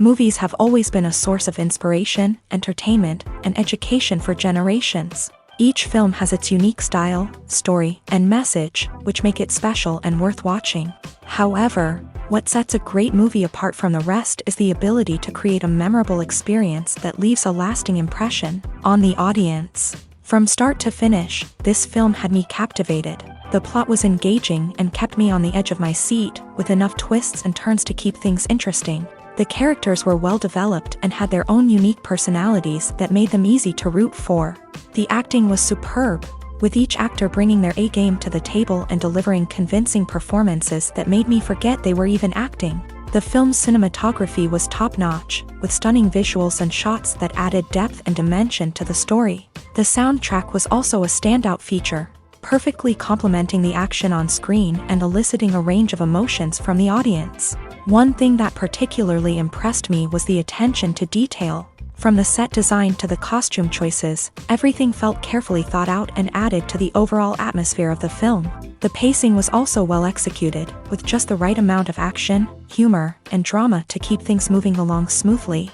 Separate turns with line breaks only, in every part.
Movies have always been a source of inspiration, entertainment, and education for generations. Each film has its unique style, story, and message, which make it special and worth watching. However, what sets a great movie apart from the rest is the ability to create a memorable experience that leaves a lasting impression on the audience. From start to finish, this film had me captivated. The plot was engaging and kept me on the edge of my seat, with enough twists and turns to keep things interesting. The characters were well developed and had their own unique personalities that made them easy to root for. The acting was superb, with each actor bringing their A-game to the table and delivering convincing performances that made me forget they were even acting. The film's cinematography was top-notch, with stunning visuals and shots that added depth and dimension to the story. The soundtrack was also a standout feature, perfectly complementing the action on screen and eliciting a range of emotions from the audience. One thing that particularly impressed me was the attention to detail. From the set design to the costume choices, everything felt carefully thought out and added to the overall atmosphere of the film. The pacing was also well executed, with just the right amount of action, humor, and drama to keep things moving along smoothly.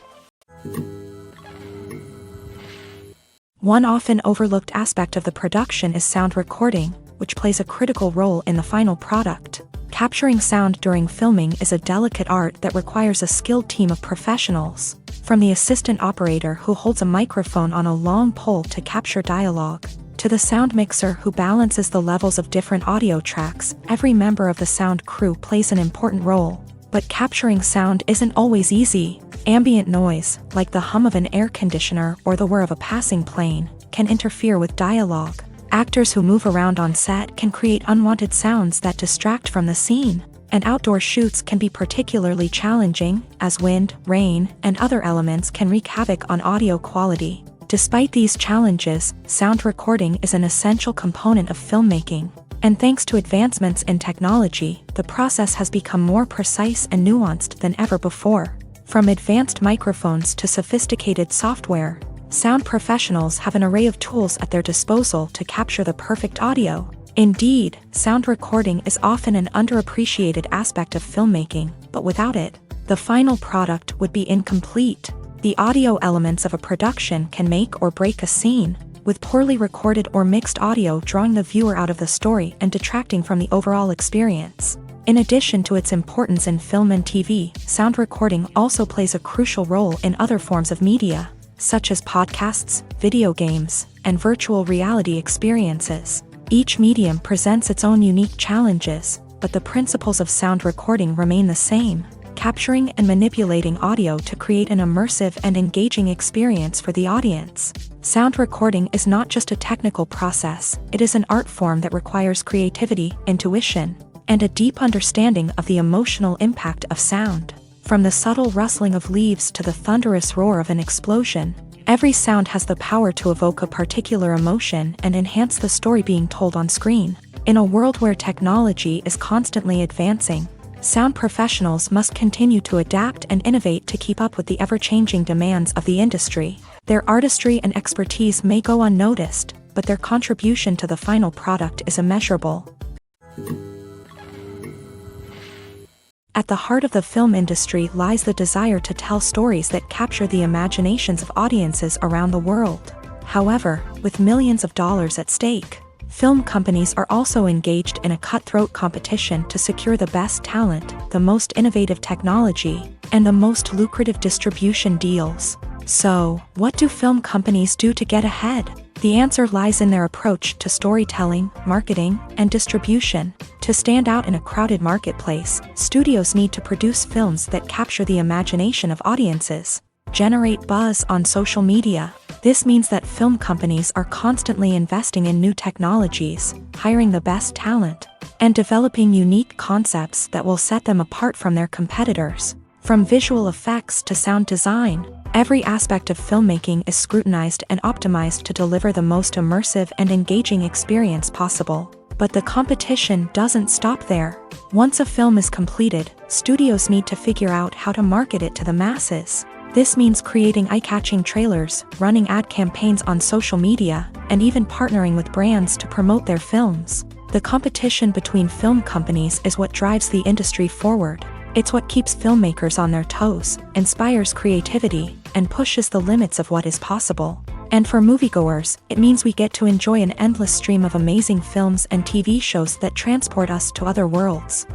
One often overlooked aspect of the production is sound recording, which plays a critical role in the final product. Capturing sound during filming is a delicate art that requires a skilled team of professionals. From the assistant operator who holds a microphone on a long pole to capture dialogue, to the sound mixer who balances the levels of different audio tracks, every member of the sound crew plays an important role. But capturing sound isn't always easy. Ambient noise, like the hum of an air conditioner or the whir of a passing plane, can interfere with dialogue. Actors who move around on set can create unwanted sounds that distract from the scene, and outdoor shoots can be particularly challenging, as wind, rain, and other elements can wreak havoc on audio quality. Despite these challenges, sound recording is an essential component of filmmaking, and thanks to advancements in technology, the process has become more precise and nuanced than ever before. From advanced microphones to sophisticated software, sound professionals have an array of tools at their disposal to capture the perfect audio. Indeed, sound recording is often an underappreciated aspect of filmmaking, but without it, the final product would be incomplete. The audio elements of a production can make or break a scene, with poorly recorded or mixed audio drawing the viewer out of the story and detracting from the overall experience. In addition to its importance in film and TV, sound recording also plays a crucial role in other forms of media, such as podcasts, video games, and virtual reality experiences. Each medium presents its own unique challenges, but the principles of sound recording remain the same, capturing and manipulating audio to create an immersive and engaging experience for the audience. Sound recording is not just a technical process, it is an art form that requires creativity, intuition, and a deep understanding of the emotional impact of sound. From the subtle rustling of leaves to the thunderous roar of an explosion, every sound has the power to evoke a particular emotion and enhance the story being told on screen. In a world where technology is constantly advancing, sound professionals must continue to adapt and innovate to keep up with the ever-changing demands of the industry. Their artistry and expertise may go unnoticed, but their contribution to the final product is immeasurable. At the heart of the film industry lies the desire to tell stories that capture the imaginations of audiences around the world. However, with millions of dollars at stake, Film companies are also engaged in a cutthroat competition to secure the best talent, the most innovative technology, and the most lucrative distribution deals. So, what do film companies do to get ahead? The answer lies in their approach to storytelling, marketing, and distribution. To stand out in a crowded marketplace, studios need to produce films that capture the imagination of audiences, generate buzz on social media. This means that film companies are constantly investing in new technologies, hiring the best talent, and developing unique concepts that will set them apart from their competitors. From visual effects to sound design, every aspect of filmmaking is scrutinized and optimized to deliver the most immersive and engaging experience possible. But the competition doesn't stop there. Once a film is completed, studios need to figure out how to market it to the masses. This means creating eye-catching trailers, running ad campaigns on social media, and even partnering with brands to promote their films. The competition between film companies is what drives the industry forward. It's what keeps filmmakers on their toes, inspires creativity, and pushes the limits of what is possible. And for moviegoers, it means we get to enjoy an endless stream of amazing films and TV shows that transport us to other worlds.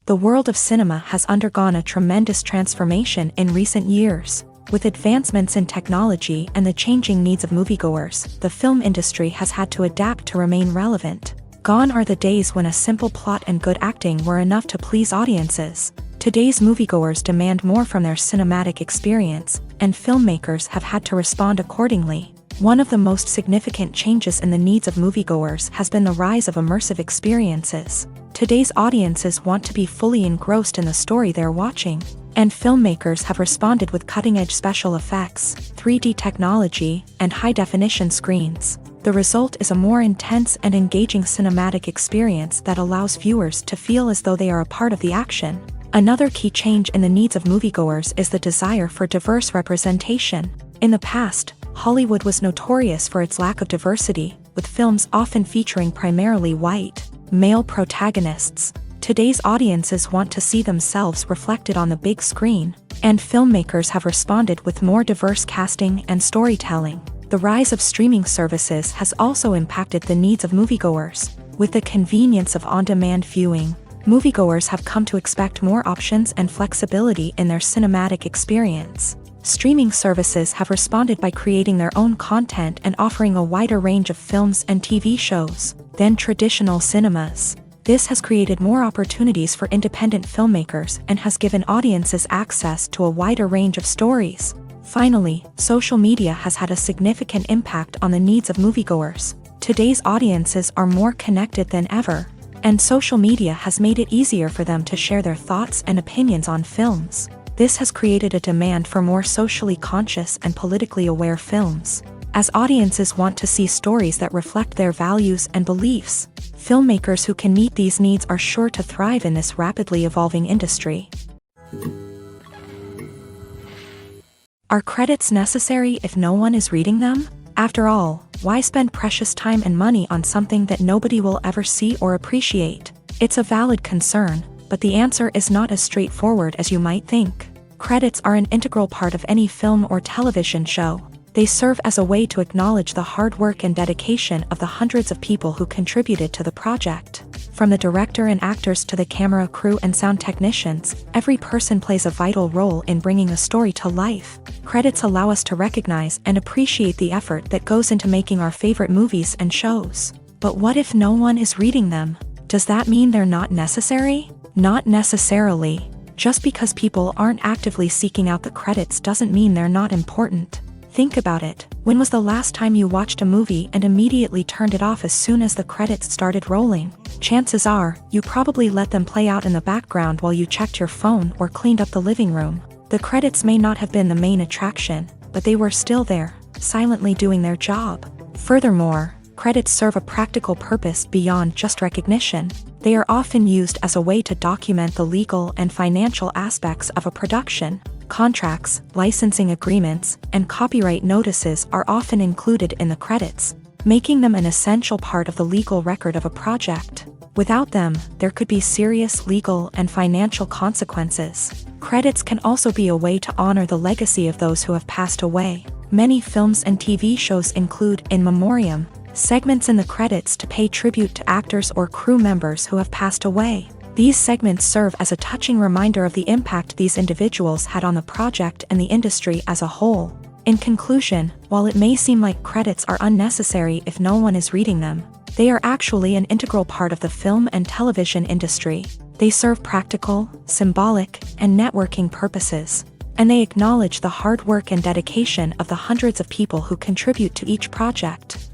The world of cinema has undergone a tremendous transformation in recent years. With advancements in technology and the changing needs of moviegoers, the film industry has had to adapt to remain relevant. Gone are the days when a simple plot and good acting were enough to please audiences. Today's moviegoers demand more from their cinematic experience, and filmmakers have had to respond accordingly. One of the most significant changes in the needs of moviegoers has been the rise of immersive experiences. Today's audiences want to be fully engrossed in the story they're watching, and filmmakers have responded with cutting-edge special effects, 3D technology, and high-definition screens. The result is a more intense and engaging cinematic experience that allows viewers to feel as though they are a part of the action. Another key change in the needs of moviegoers is the desire for diverse representation. In the past, Hollywood was notorious for its lack of diversity, with films often featuring primarily white, male protagonists. Today's audiences want to see themselves reflected on the big screen, and filmmakers have responded with more diverse casting and storytelling. The rise of streaming services has also impacted the needs of moviegoers. With the convenience of on-demand viewing, moviegoers have come to expect more options and flexibility in their cinematic experience. Streaming services have responded by creating their own content and offering a wider range of films and TV shows than traditional cinemas. This has created more opportunities for independent filmmakers and has given audiences access to a wider range of stories. Finally, social media has had a significant impact on the needs of moviegoers. Today's audiences are more connected than ever, and social media has made it easier for them to share their thoughts and opinions on films. This has created a demand for more socially conscious and politically aware films. As audiences want to see stories that reflect their values and beliefs, filmmakers who can meet these needs are sure to thrive in this rapidly evolving industry. Are credits necessary if no one is reading them? After all, why spend precious time and money on something that nobody will ever see or appreciate? It's a valid concern, but the answer is not as straightforward as you might think. Credits are an integral part of any film or television show. They serve as a way to acknowledge the hard work and dedication of the hundreds of people who contributed to the project. From the director and actors to the camera crew and sound technicians, every person plays a vital role in bringing a story to life. Credits allow us to recognize and appreciate the effort that goes into making our favorite movies and shows. But what if no one is reading them? Does that mean they're not necessary? Not necessarily. Just because people aren't actively seeking out the credits doesn't mean they're not important. Think about it. When was the last time you watched a movie and immediately turned it off as soon as the credits started rolling? Chances are, you probably let them play out in the background while you checked your phone or cleaned up the living room. The credits may not have been the main attraction, but they were still there, silently doing their job. Furthermore, credits serve a practical purpose beyond just recognition. They are often used as a way to document the legal and financial aspects of a production. Contracts, licensing agreements, and copyright notices are often included in the credits, making them an essential part of the legal record of a project. Without them, there could be serious legal and financial consequences. Credits can also be a way to honor the legacy of those who have passed away. Many films and TV shows include, in memoriam, segments in the credits to pay tribute to actors or crew members who have passed away. These segments serve as a touching reminder of the impact these individuals had on the project and the industry as a whole. In conclusion, while it may seem like credits are unnecessary if no one is reading them, they are actually an integral part of the film and television industry. They serve practical, symbolic, and networking purposes, and they acknowledge the hard work and dedication of the hundreds of people who contribute to each project.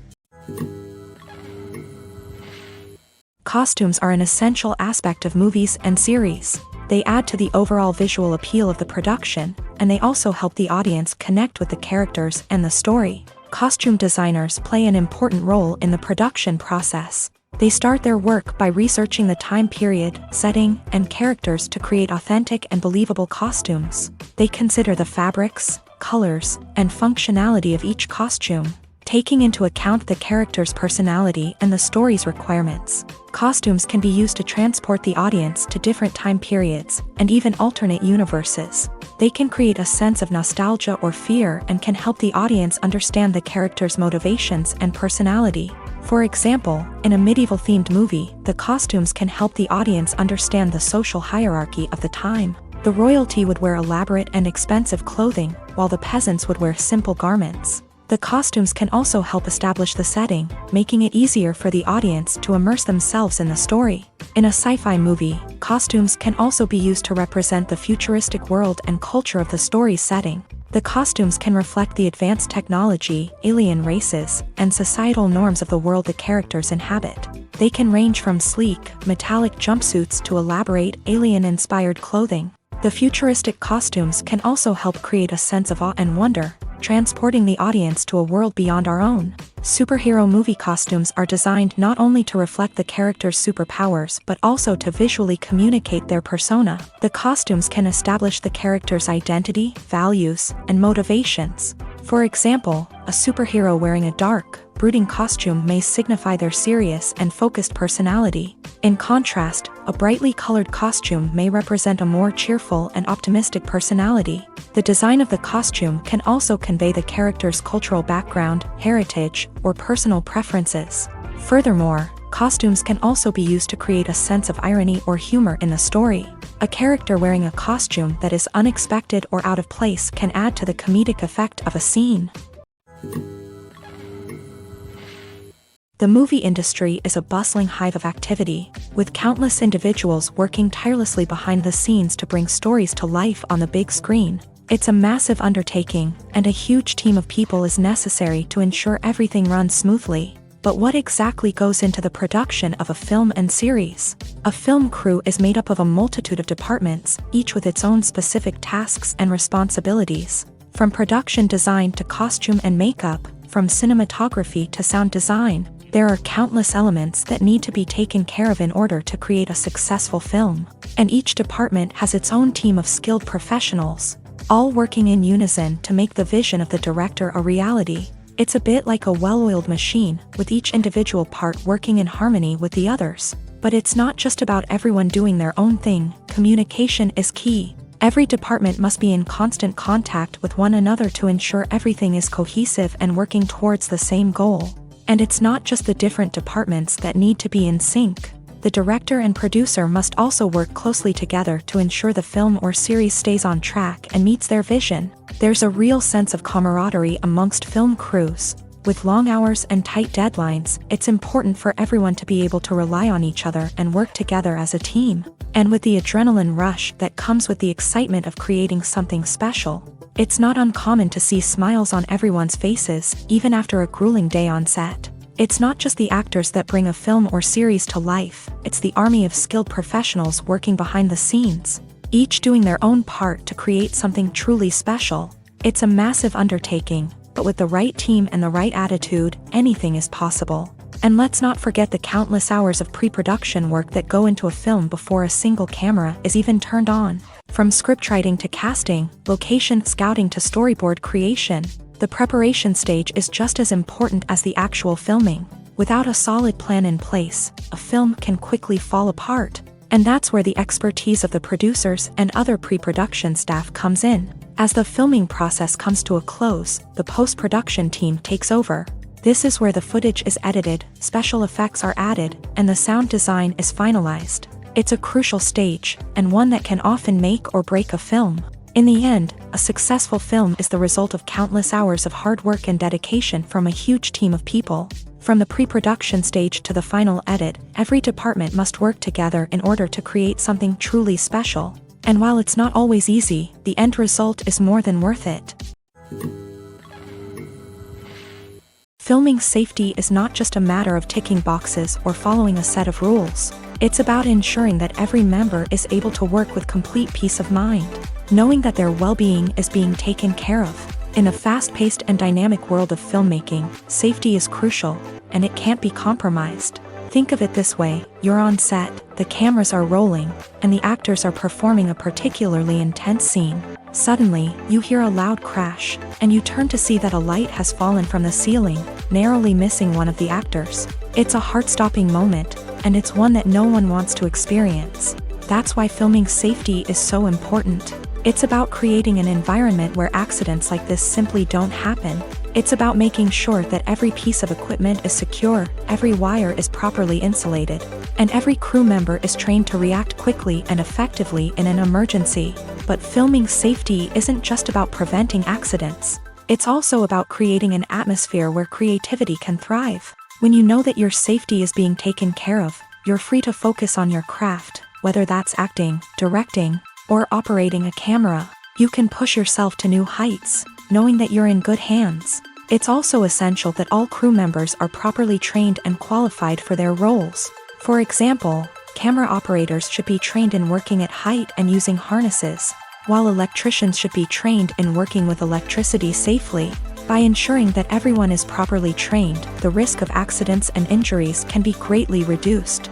Costumes are an essential aspect of movies and series. They add to the overall visual appeal of the production, and they also help the audience connect with the characters and the story. Costume designers play an important role in the production process. They start their work by researching the time period, setting, and characters to create authentic and believable costumes. They consider the fabrics, colors, and functionality of each costume, taking into account the character's personality and the story's requirements. Costumes can be used to transport the audience to different time periods and even alternate universes. They can create a sense of nostalgia or fear and can help the audience understand the character's motivations and personality. For example, in a medieval-themed movie, the costumes can help the audience understand the social hierarchy of the time. The royalty would wear elaborate and expensive clothing, while the peasants would wear simple garments. The costumes can also help establish the setting, making it easier for the audience to immerse themselves in the story. In a sci-fi movie, costumes can also be used to represent the futuristic world and culture of the story's setting. The costumes can reflect the advanced technology, alien races, and societal norms of the world the characters inhabit. They can range from sleek, metallic jumpsuits to elaborate, alien-inspired clothing. The futuristic costumes can also help create a sense of awe and wonder, transporting the audience to a world beyond our own. Superhero movie costumes are designed not only to reflect the character's superpowers but also to visually communicate their persona. The costumes can establish the character's identity, values, and motivations. For example, a superhero wearing a dark, brooding costume may signify their serious and focused personality. In contrast, a brightly colored costume may represent a more cheerful and optimistic personality. The design of the costume can also convey the character's cultural background, heritage, or personal preferences. Furthermore, costumes can also be used to create a sense of irony or humor in the story. A character wearing a costume that is unexpected or out of place can add to the comedic effect of a scene. The movie industry is a bustling hive of activity, with countless individuals working tirelessly behind the scenes to bring stories to life on the big screen. It's a massive undertaking, and a huge team of people is necessary to ensure everything runs smoothly. But what exactly goes into the production of a film and series? A film crew is made up of a multitude of departments, each with its own specific tasks and responsibilities. From production design to costume and makeup, from cinematography to sound design, there are countless elements that need to be taken care of in order to create a successful film. And each department has its own team of skilled professionals, all working in unison to make the vision of the director a reality. It's a bit like a well-oiled machine, with each individual part working in harmony with the others. But it's not just about everyone doing their own thing. Communication is key. Every department must be in constant contact with one another to ensure everything is cohesive and working towards the same goal. And it's not just the different departments that need to be in sync. The director and producer must also work closely together to ensure the film or series stays on track and meets their vision. There's a real sense of camaraderie amongst film crews. With long hours and tight deadlines, it's important for everyone to be able to rely on each other and work together as a team. And with the adrenaline rush that comes with the excitement of creating something special, it's not uncommon to see smiles on everyone's faces, even after a grueling day on set. It's not just the actors that bring a film or series to life, it's the army of skilled professionals working behind the scenes, each doing their own part to create something truly special. It's a massive undertaking, but with the right team and the right attitude, anything is possible. And let's not forget the countless hours of pre-production work that go into a film before a single camera is even turned on. From scriptwriting to casting, location scouting to storyboard creation, the preparation stage is just as important as the actual filming. Without a solid plan in place, a film can quickly fall apart. And that's where the expertise of the producers and other pre-production staff comes in. As the filming process comes to a close, the post-production team takes over. This is where the footage is edited, special effects are added, and the sound design is finalized. It's a crucial stage, and one that can often make or break a film. In the end, a successful film is the result of countless hours of hard work and dedication from a huge team of people. From the pre-production stage to the final edit, every department must work together in order to create something truly special. And while it's not always easy, the end result is more than worth it. Filming safety is not just a matter of ticking boxes or following a set of rules. It's about ensuring that every member is able to work with complete peace of mind, knowing that their well-being is being taken care of. In a fast-paced and dynamic world of filmmaking, safety is crucial, and it can't be compromised. Think of it this way: you're on set, the cameras are rolling, and the actors are performing a particularly intense scene. Suddenly, you hear a loud crash, and you turn to see that a light has fallen from the ceiling, narrowly missing one of the actors. It's a heart-stopping moment, and it's one that no one wants to experience. That's why filming safety is so important. It's about creating an environment where accidents like this simply don't happen. It's about making sure that every piece of equipment is secure, every wire is properly insulated, and every crew member is trained to react quickly and effectively in an emergency. But filming safety isn't just about preventing accidents. It's also about creating an atmosphere where creativity can thrive. When you know that your safety is being taken care of, you're free to focus on your craft, whether that's acting, directing, or operating a camera. You can push yourself to new heights, knowing that you're in good hands. It's also essential that all crew members are properly trained and qualified for their roles. For example, camera operators should be trained in working at height and using harnesses, while electricians should be trained in working with electricity safely. By ensuring that everyone is properly trained, the risk of accidents and injuries can be greatly reduced.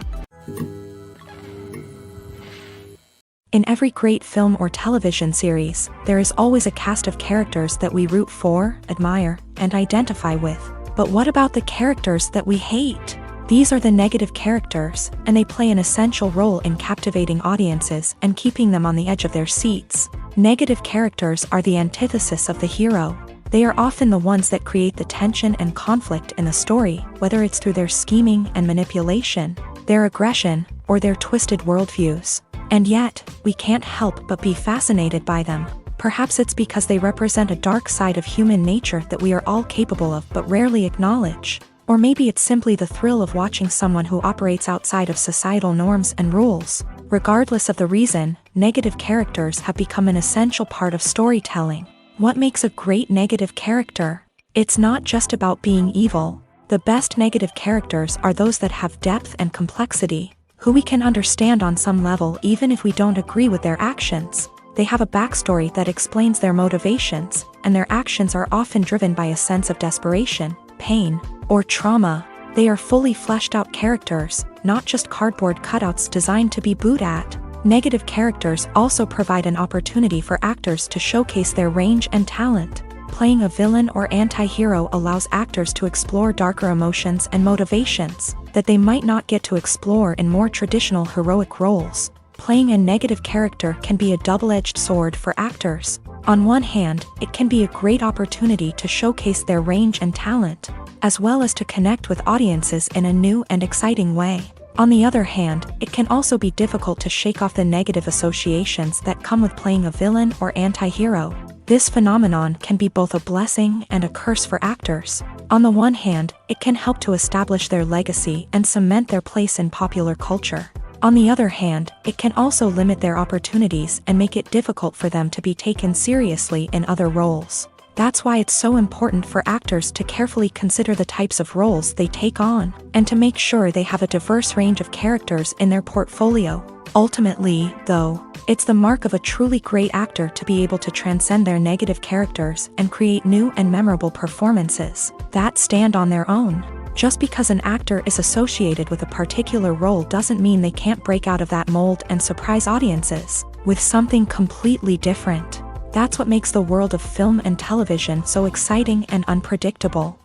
In every great film or television series, there is always a cast of characters that we root for, admire, and identify with. But what about the characters that we hate? These are the negative characters, and they play an essential role in captivating audiences and keeping them on the edge of their seats. Negative characters are the antithesis of the hero. They are often the ones that create the tension and conflict in the story, whether it's through their scheming and manipulation, their aggression, or their twisted worldviews. And yet, we can't help but be fascinated by them. Perhaps it's because they represent a dark side of human nature that we are all capable of but rarely acknowledge. Or maybe it's simply the thrill of watching someone who operates outside of societal norms and rules. Regardless of the reason, negative characters have become an essential part of storytelling. What makes a great negative character? It's not just about being evil. The best negative characters are those that have depth and complexity, who we can understand on some level even if we don't agree with their actions. They have a backstory that explains their motivations, and their actions are often driven by a sense of desperation, pain, or trauma. They are fully fleshed out characters, not just cardboard cutouts designed to be booed at. Negative characters also provide an opportunity for actors to showcase their range and talent. Playing a villain or anti-hero allows actors to explore darker emotions and motivations that they might not get to explore in more traditional heroic roles. Playing a negative character can be a double-edged sword for actors. On one hand, it can be a great opportunity to showcase their range and talent, as well as to connect with audiences in a new and exciting way. On the other hand, it can also be difficult to shake off the negative associations that come with playing a villain or anti-hero. This phenomenon can be both a blessing and a curse for actors. On the one hand, it can help to establish their legacy and cement their place in popular culture. On the other hand, it can also limit their opportunities and make it difficult for them to be taken seriously in other roles. That's why it's so important for actors to carefully consider the types of roles they take on, and to make sure they have a diverse range of characters in their portfolio. Ultimately, though, it's the mark of a truly great actor to be able to transcend their negative characters and create new and memorable performances that stand on their own. Just because an actor is associated with a particular role doesn't mean they can't break out of that mold and surprise audiences with something completely different. That's what makes the world of film and television so exciting and unpredictable.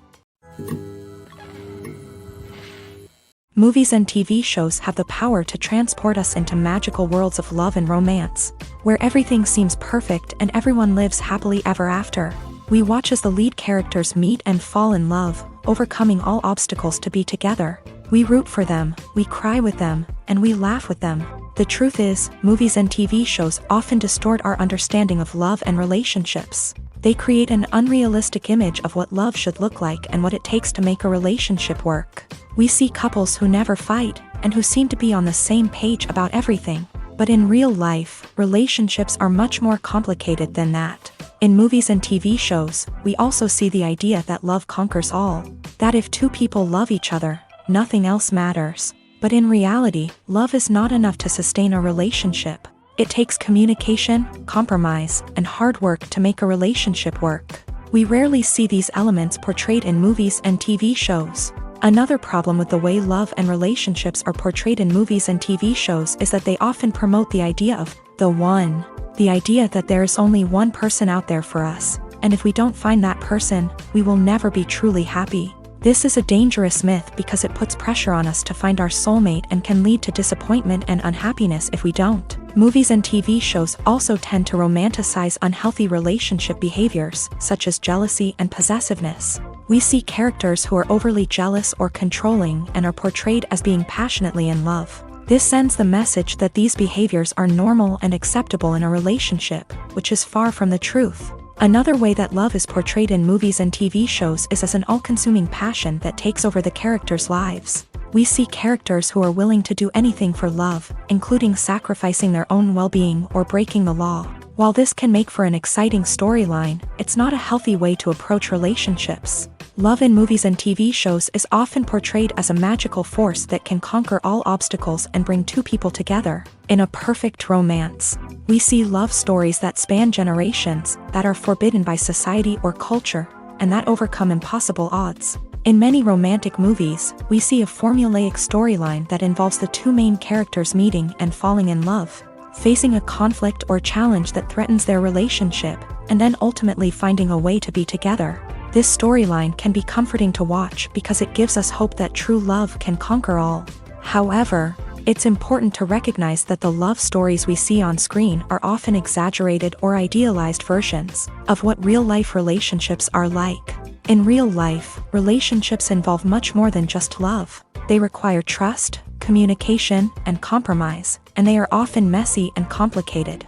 Movies and TV shows have the power to transport us into magical worlds of love and romance. where everything seems perfect and everyone lives happily ever after. We watch as the lead characters meet and fall in love, overcoming all obstacles to be together. We root for them, we cry with them, and we laugh with them. The truth is, movies and TV shows often distort our understanding of love and relationships. They create an unrealistic image of what love should look like and what it takes to make a relationship work. We see couples who never fight, and who seem to be on the same page about everything. But in real life, relationships are much more complicated than that. In movies and TV shows, we also see the idea that love conquers all. That if two people love each other, nothing else matters. But in reality, love is not enough to sustain a relationship. It takes communication, compromise, and hard work to make a relationship work. We rarely see these elements portrayed in movies and TV shows. Another problem with the way love and relationships are portrayed in movies and TV shows is that they often promote the idea of the one. The idea that there is only one person out there for us, and if we don't find that person, we will never be truly happy. This is a dangerous myth because it puts pressure on us to find our soulmate and can lead to disappointment and unhappiness if we don't. Movies and TV shows also tend to romanticize unhealthy relationship behaviors, such as jealousy and possessiveness. We see characters who are overly jealous or controlling and are portrayed as being passionately in love. This sends the message that these behaviors are normal and acceptable in a relationship, which is far from the truth. Another way that love is portrayed in movies and TV shows is as an all-consuming passion that takes over the characters' lives. We see characters who are willing to do anything for love, including sacrificing their own well-being or breaking the law. While this can make for an exciting storyline, it's not a healthy way to approach relationships. Love in movies and TV shows is often portrayed as a magical force that can conquer all obstacles and bring two people together. In a perfect romance, we see love stories that span generations, that are forbidden by society or culture, and that overcome impossible odds. In many romantic movies, we see a formulaic storyline that involves the two main characters meeting and falling in love, facing a conflict or challenge that threatens their relationship, and then ultimately finding a way to be together. This storyline can be comforting to watch because it gives us hope that true love can conquer all. However, it's important to recognize that the love stories we see on screen are often exaggerated or idealized versions of what real-life relationships are like. In real life, relationships involve much more than just love. They require trust, communication, and compromise, and they are often messy and complicated.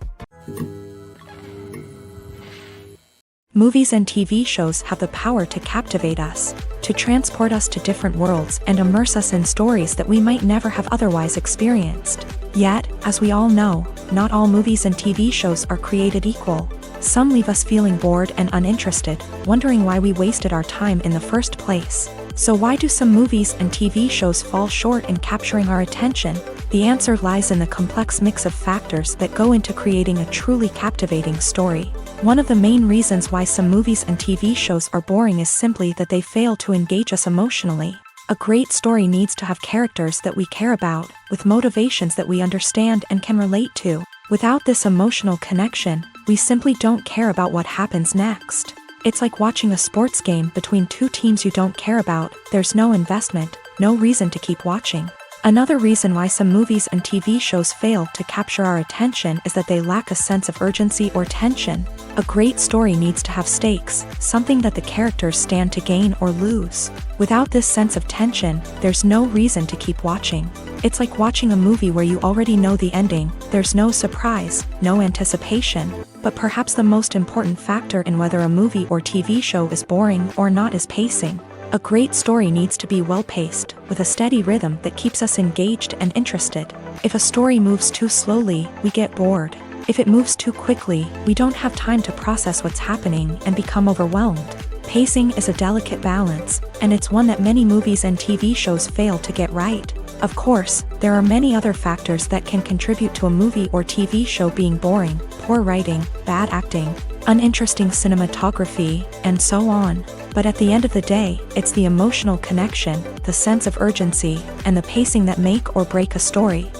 Movies and TV shows have the power to captivate us, to transport us to different worlds and immerse us in stories that we might never have otherwise experienced. Yet, as we all know, not all movies and TV shows are created equal. Some leave us feeling bored and uninterested, wondering why we wasted our time in the first place. So why do some movies and TV shows fall short in capturing our attention? The answer lies in the complex mix of factors that go into creating a truly captivating story. One of the main reasons why some movies and TV shows are boring is simply that they fail to engage us emotionally. A great story needs to have characters that we care about, with motivations that we understand and can relate to. Without this emotional connection, we simply don't care about what happens next. It's like watching a sports game between two teams you don't care about. There's no investment, no reason to keep watching. Another reason why some movies and TV shows fail to capture our attention is that they lack a sense of urgency or tension. A great story needs to have stakes, something that the characters stand to gain or lose. Without this sense of tension, there's no reason to keep watching. It's like watching a movie where you already know the ending. There's no surprise, no anticipation. But perhaps the most important factor in whether a movie or TV show is boring or not is pacing. A great story needs to be well-paced, with a steady rhythm that keeps us engaged and interested. If a story moves too slowly, we get bored. If it moves too quickly, we don't have time to process what's happening and become overwhelmed. Pacing is a delicate balance, and it's one that many movies and TV shows fail to get right. Of course, there are many other factors that can contribute to a movie or TV show being boring: poor writing, bad acting, uninteresting cinematography, and so on. But at the end of the day, it's the emotional connection, the sense of urgency, and the pacing that make or break a story.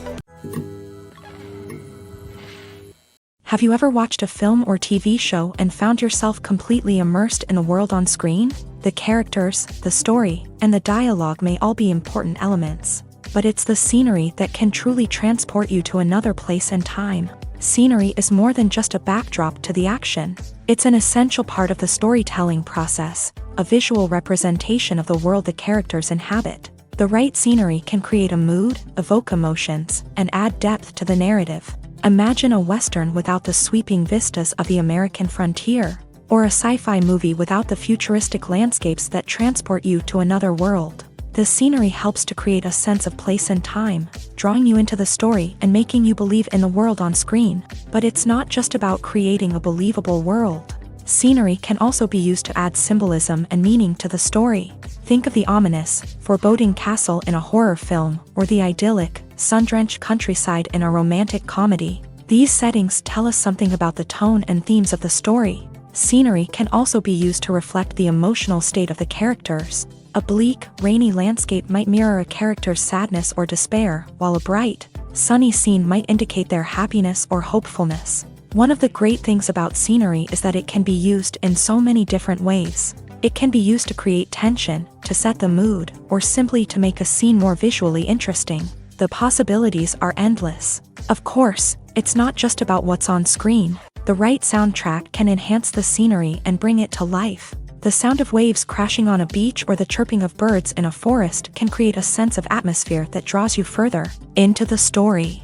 Have you ever watched a film or TV show and found yourself completely immersed in the world on screen? The characters, the story, and the dialogue may all be important elements, but it's the scenery that can truly transport you to another place and time. Scenery is more than just a backdrop to the action. It's an essential part of the storytelling process, a visual representation of the world the characters inhabit. The right scenery can create a mood, evoke emotions, and add depth to the narrative. Imagine a Western without the sweeping vistas of the American frontier, or a sci-fi movie without the futuristic landscapes that transport you to another world. The scenery helps to create a sense of place and time, drawing you into the story and making you believe in the world on screen. But it's not just about creating a believable world. Scenery can also be used to add symbolism and meaning to the story. Think of the ominous, foreboding castle in a horror film, or the idyllic, sun-drenched countryside in a romantic comedy. These settings tell us something about the tone and themes of the story. Scenery can also be used to reflect the emotional state of the characters. A bleak, rainy landscape might mirror a character's sadness or despair, while a bright, sunny scene might indicate their happiness or hopefulness. One of the great things about scenery is that it can be used in so many different ways. It can be used to create tension, to set the mood, or simply to make a scene more visually interesting. The possibilities are endless. Of course, it's not just about what's on screen. The right soundtrack can enhance the scenery and bring it to life. The sound of waves crashing on a beach or the chirping of birds in a forest can create a sense of atmosphere that draws you further into the story.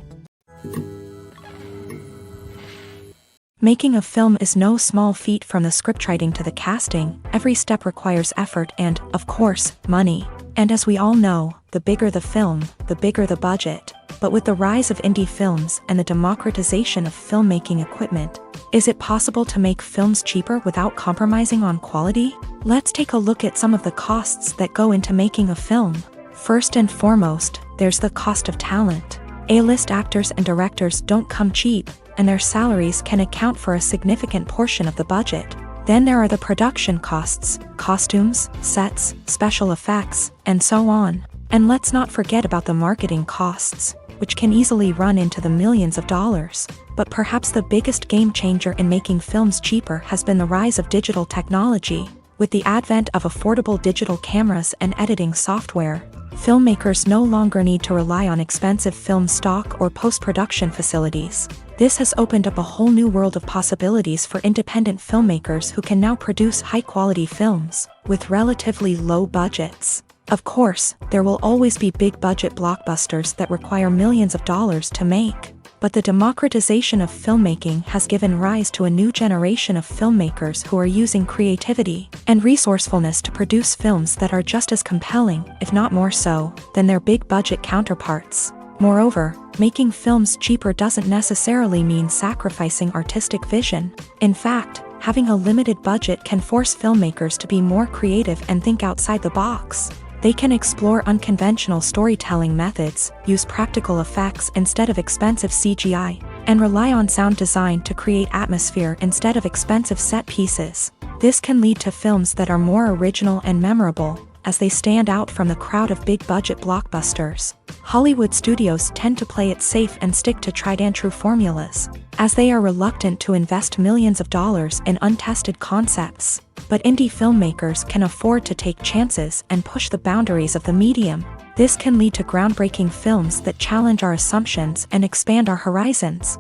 Making a film is no small feat. From the scriptwriting to the casting, every step requires effort and, of course, money. And as we all know, the bigger the film, the bigger the budget. But with the rise of indie films and the democratization of filmmaking equipment, is it possible to make films cheaper without compromising on quality? Let's take a look at some of the costs that go into making a film. First and foremost, there's the cost of talent. A-list actors and directors don't come cheap, and their salaries can account for a significant portion of the budget. Then there are the production costs, costumes, sets, special effects, and so on. And let's not forget about the marketing costs, which can easily run into the millions of dollars. But perhaps the biggest game changer in making films cheaper has been the rise of digital technology. With the advent of affordable digital cameras and editing software, filmmakers no longer need to rely on expensive film stock or post-production facilities. This has opened up a whole new world of possibilities for independent filmmakers who can now produce high-quality films with relatively low budgets. Of course, there will always be big-budget blockbusters that require millions of dollars to make. But the democratization of filmmaking has given rise to a new generation of filmmakers who are using creativity and resourcefulness to produce films that are just as compelling, if not more so, than their big-budget counterparts. Moreover, making films cheaper doesn't necessarily mean sacrificing artistic vision. In fact, having a limited budget can force filmmakers to be more creative and think outside the box. They can explore unconventional storytelling methods, use practical effects instead of expensive CGI, and rely on sound design to create atmosphere instead of expensive set pieces. This can lead to films that are more original and memorable, as they stand out from the crowd of big-budget blockbusters. Hollywood studios tend to play it safe and stick to tried-and-true formulas, as they are reluctant to invest millions of dollars in untested concepts. But indie filmmakers can afford to take chances and push the boundaries of the medium. This can lead to groundbreaking films that challenge our assumptions and expand our horizons.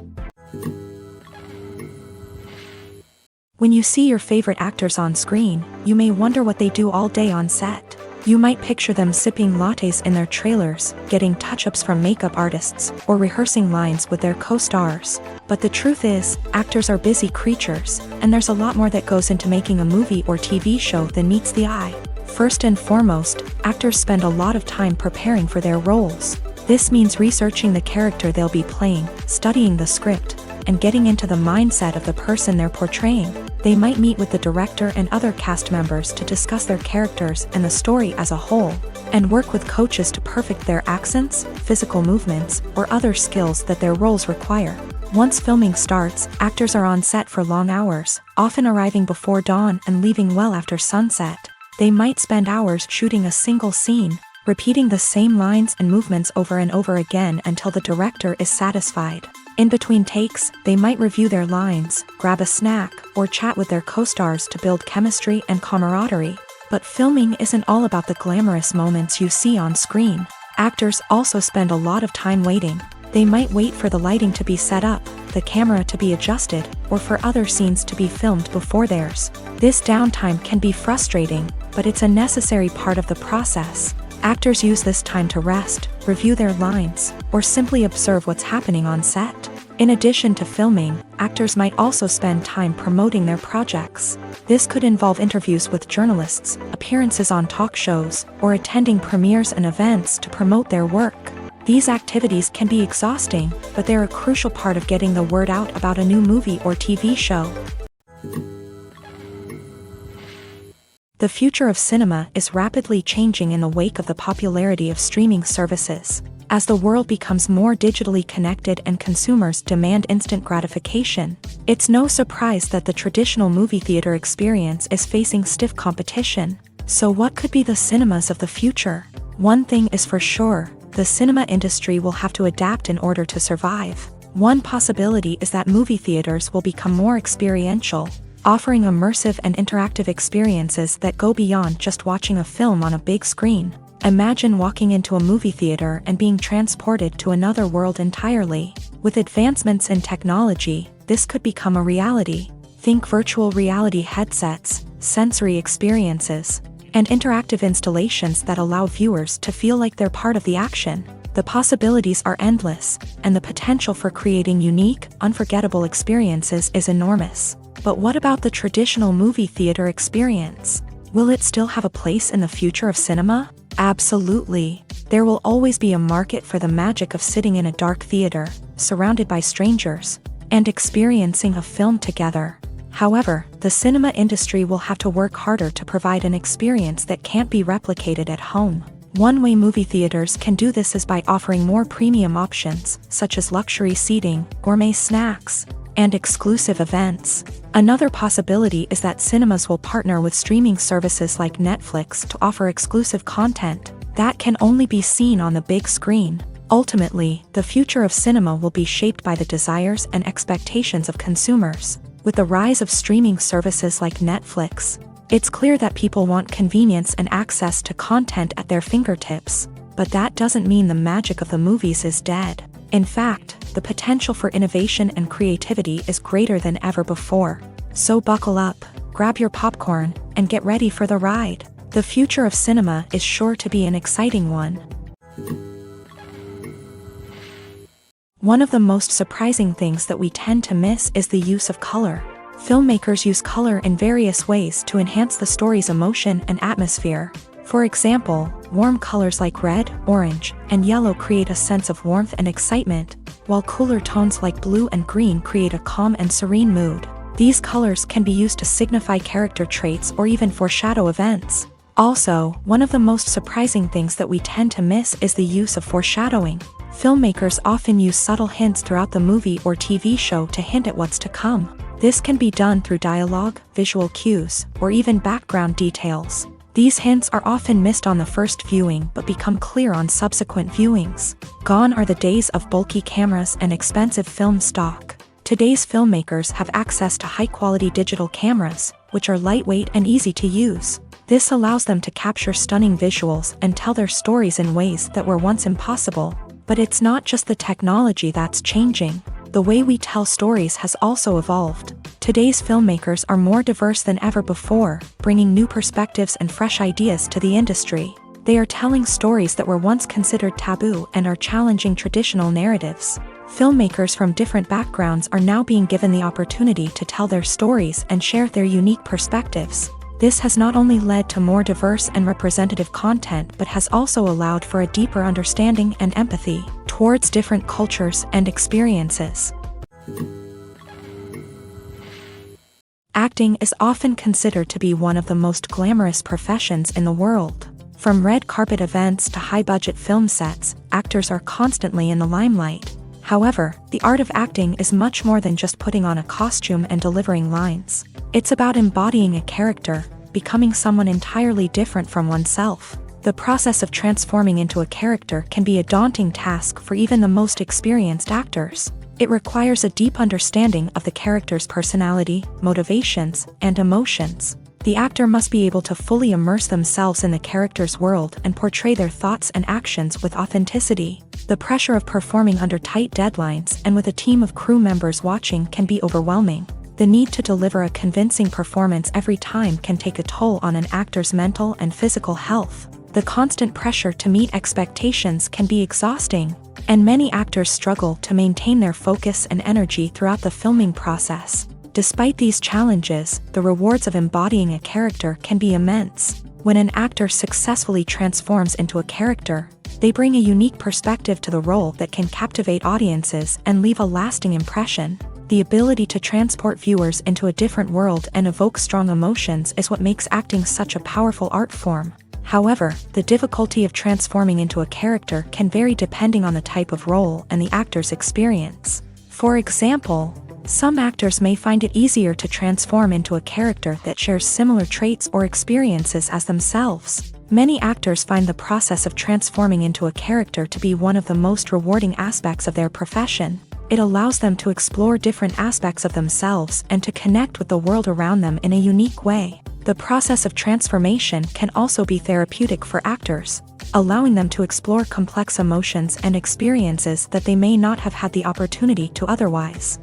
When you see your favorite actors on screen, you may wonder what they do all day on set. You might picture them sipping lattes in their trailers, getting touch-ups from makeup artists, or rehearsing lines with their co-stars. But the truth is, actors are busy creatures, and there's a lot more that goes into making a movie or TV show than meets the eye. First and foremost, actors spend a lot of time preparing for their roles. This means researching the character they'll be playing, studying the script, and getting into the mindset of the person they're portraying. They might meet with the director and other cast members to discuss their characters and the story as a whole, and work with coaches to perfect their accents, physical movements, or other skills that their roles require. Once filming starts, actors are on set for long hours, often arriving before dawn and leaving well after sunset. They might spend hours shooting a single scene, repeating the same lines and movements over and over again until the director is satisfied. In between takes, they might review their lines, grab a snack, or chat with their co-stars to build chemistry and camaraderie. But filming isn't all about the glamorous moments you see on screen. Actors also spend a lot of time waiting. They might wait for the lighting to be set up, the camera to be adjusted, or for other scenes to be filmed before theirs. This downtime can be frustrating, but it's a necessary part of the process. Actors use this time to rest, review their lines, or simply observe what's happening on set. In addition to filming, actors might also spend time promoting their projects. This could involve interviews with journalists, appearances on talk shows, or attending premieres and events to promote their work. These activities can be exhausting, but they're a crucial part of getting the word out about a new movie or TV show. The future of cinema is rapidly changing in the wake of the popularity of streaming services. As the world becomes more digitally connected and consumers demand instant gratification, it's no surprise that the traditional movie theater experience is facing stiff competition. So what could be the cinemas of the future? One thing is for sure, the cinema industry will have to adapt in order to survive. One possibility is that movie theaters will become more experiential, offering immersive and interactive experiences that go beyond just watching a film on a big screen. Imagine walking into a movie theater and being transported to another world entirely. With advancements in technology, this could become a reality. Think virtual reality headsets, sensory experiences, and interactive installations that allow viewers to feel like they're part of the action. The possibilities are endless, and the potential for creating unique, unforgettable experiences is enormous. But what about the traditional movie theater experience? Will it still have a place in the future of cinema? Absolutely. There will always be a market for the magic of sitting in a dark theater, surrounded by strangers, and experiencing a film together. However, the cinema industry will have to work harder to provide an experience that can't be replicated at home. One way movie theaters can do this is by offering more premium options, such as luxury seating, gourmet snacks, and exclusive events. Another possibility is that cinemas will partner with streaming services like Netflix to offer exclusive content that can only be seen on the big screen. Ultimately, the future of cinema will be shaped by the desires and expectations of consumers. With the rise of streaming services like Netflix, it's clear that people want convenience and access to content at their fingertips. But that doesn't mean the magic of the movies is dead. In fact, the potential for innovation and creativity is greater than ever before. So buckle up, grab your popcorn, and get ready for the ride. The future of cinema is sure to be an exciting one. One of the most surprising things that we tend to miss is the use of color. Filmmakers use color in various ways to enhance the story's emotion and atmosphere. For example, warm colors like red, orange, and yellow create a sense of warmth and excitement, while cooler tones like blue and green create a calm and serene mood. These colors can be used to signify character traits or even foreshadow events. Also, one of the most surprising things that we tend to miss is the use of foreshadowing. Filmmakers often use subtle hints throughout the movie or TV show to hint at what's to come. This can be done through dialogue, visual cues, or even background details. These hints are often missed on the first viewing but become clear on subsequent viewings. Gone are the days of bulky cameras and expensive film stock. Today's filmmakers have access to high-quality digital cameras, which are lightweight and easy to use. This allows them to capture stunning visuals and tell their stories in ways that were once impossible. But it's not just the technology that's changing. The way we tell stories has also evolved. Today's filmmakers are more diverse than ever before, bringing new perspectives and fresh ideas to the industry. They are telling stories that were once considered taboo and are challenging traditional narratives. Filmmakers from different backgrounds are now being given the opportunity to tell their stories and share their unique perspectives. This has not only led to more diverse and representative content but has also allowed for a deeper understanding and empathy towards different cultures and experiences. Acting is often considered to be one of the most glamorous professions in the world. From red carpet events to high-budget film sets, actors are constantly in the limelight. However, the art of acting is much more than just putting on a costume and delivering lines. It's about embodying a character, becoming someone entirely different from oneself. The process of transforming into a character can be a daunting task for even the most experienced actors. It requires a deep understanding of the character's personality, motivations, and emotions. The actor must be able to fully immerse themselves in the character's world and portray their thoughts and actions with authenticity. The pressure of performing under tight deadlines and with a team of crew members watching can be overwhelming. The need to deliver a convincing performance every time can take a toll on an actor's mental and physical health. The constant pressure to meet expectations can be exhausting, and many actors struggle to maintain their focus and energy throughout the filming process. Despite these challenges, the rewards of embodying a character can be immense. When an actor successfully transforms into a character, they bring a unique perspective to the role that can captivate audiences and leave a lasting impression. The ability to transport viewers into a different world and evoke strong emotions is what makes acting such a powerful art form. However, the difficulty of transforming into a character can vary depending on the type of role and the actor's experience. For example, some actors may find it easier to transform into a character that shares similar traits or experiences as themselves. Many actors find the process of transforming into a character to be one of the most rewarding aspects of their profession. It allows them to explore different aspects of themselves and to connect with the world around them in a unique way. The process of transformation can also be therapeutic for actors, allowing them to explore complex emotions and experiences that they may not have had the opportunity to otherwise.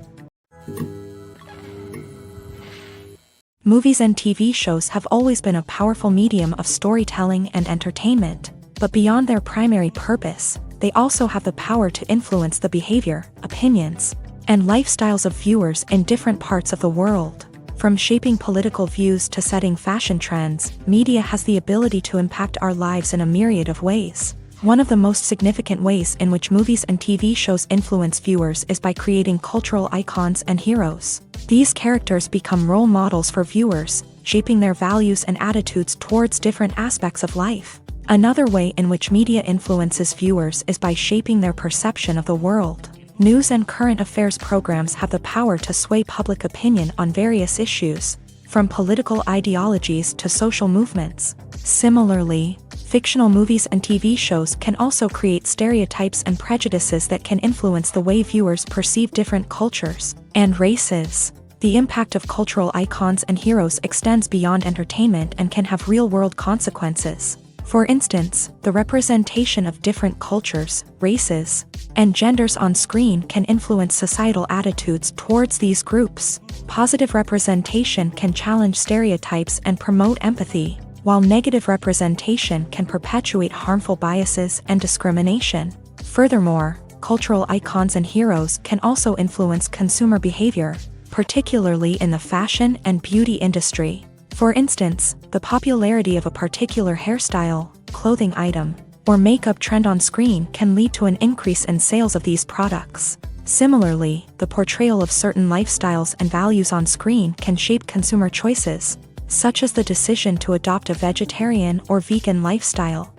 Movies and TV shows have always been a powerful medium of storytelling and entertainment, but beyond their primary purpose, they also have the power to influence the behavior, opinions, and lifestyles of viewers in different parts of the world. From shaping political views to setting fashion trends, media has the ability to impact our lives in a myriad of ways. One of the most significant ways in which movies and TV shows influence viewers is by creating cultural icons and heroes. These characters become role models for viewers, shaping their values and attitudes towards different aspects of life. Another way in which media influences viewers is by shaping their perception of the world. News and current affairs programs have the power to sway public opinion on various issues, from political ideologies to social movements. Similarly, fictional movies and TV shows can also create stereotypes and prejudices that can influence the way viewers perceive different cultures and races. The impact of cultural icons and heroes extends beyond entertainment and can have real-world consequences. For instance, the representation of different cultures, races, and genders on screen can influence societal attitudes towards these groups. Positive representation can challenge stereotypes and promote empathy, while negative representation can perpetuate harmful biases and discrimination. Furthermore, cultural icons and heroes can also influence consumer behavior, particularly in the fashion and beauty industry. For instance, the popularity of a particular hairstyle, clothing item, or makeup trend on screen can lead to an increase in sales of these products. Similarly, the portrayal of certain lifestyles and values on screen can shape consumer choices, such as the decision to adopt a vegetarian or vegan lifestyle.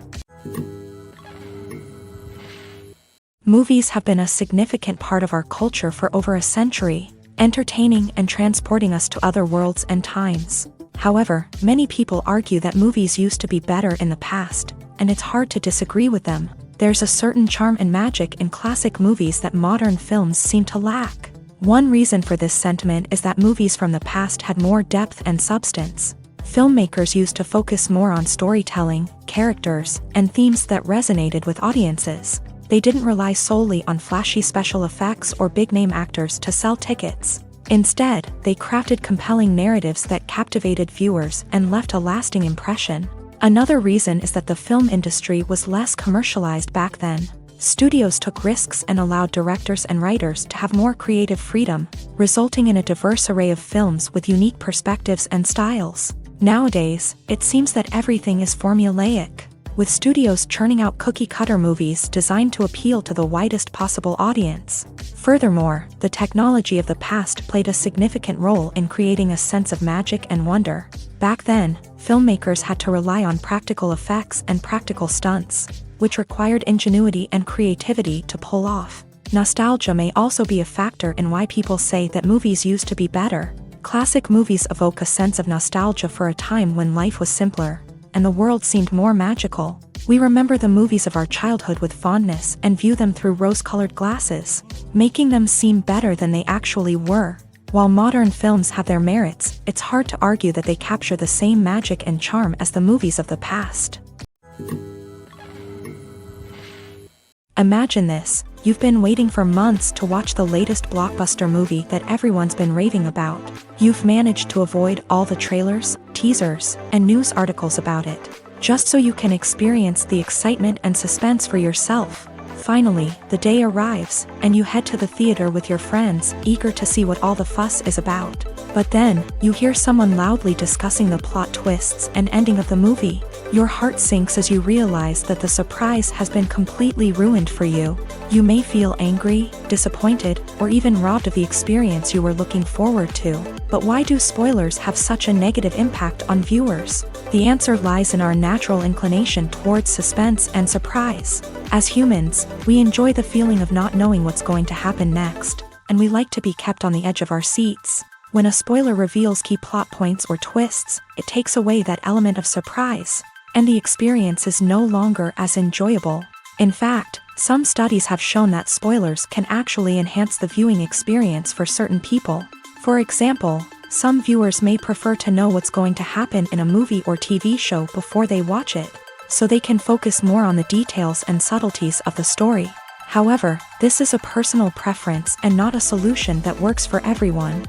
Movies have been a significant part of our culture for over a century, entertaining and transporting us to other worlds and times. However, many people argue that movies used to be better in the past, and it's hard to disagree with them. There's a certain charm and magic in classic movies that modern films seem to lack. One reason for this sentiment is that movies from the past had more depth and substance. Filmmakers used to focus more on storytelling, characters, and themes that resonated with audiences. They didn't rely solely on flashy special effects or big-name actors to sell tickets. Instead, they crafted compelling narratives that captivated viewers and left a lasting impression. Another reason is that the film industry was less commercialized back then. Studios took risks and allowed directors and writers to have more creative freedom, resulting in a diverse array of films with unique perspectives and styles. Nowadays, it seems that everything is formulaic, with studios churning out cookie-cutter movies designed to appeal to the widest possible audience. Furthermore, the technology of the past played a significant role in creating a sense of magic and wonder. Back then, filmmakers had to rely on practical effects and practical stunts, which required ingenuity and creativity to pull off. Nostalgia may also be a factor in why people say that movies used to be better. Classic movies evoke a sense of nostalgia for a time when life was simpler, and the world seemed more magical. We remember the movies of our childhood with fondness and view them through rose-colored glasses, making them seem better than they actually were. While modern films have their merits, it's hard to argue that they capture the same magic and charm as the movies of the past. Imagine this. You've been waiting for months to watch the latest blockbuster movie that everyone's been raving about. You've managed to avoid all the trailers, teasers, and news articles about it, just so you can experience the excitement and suspense for yourself. Finally, the day arrives, and you head to the theater with your friends, eager to see what all the fuss is about. But then, you hear someone loudly discussing the plot twists and ending of the movie. Your heart sinks as you realize that the surprise has been completely ruined for you. You may feel angry, disappointed, or even robbed of the experience you were looking forward to. But why do spoilers have such a negative impact on viewers? The answer lies in our natural inclination towards suspense and surprise. As humans, we enjoy the feeling of not knowing what's going to happen next, and we like to be kept on the edge of our seats. When a spoiler reveals key plot points or twists, it takes away that element of surprise, and the experience is no longer as enjoyable. In fact, some studies have shown that spoilers can actually enhance the viewing experience for certain people. For example, some viewers may prefer to know what's going to happen in a movie or TV show before they watch it, so they can focus more on the details and subtleties of the story. However, this is a personal preference and not a solution that works for everyone.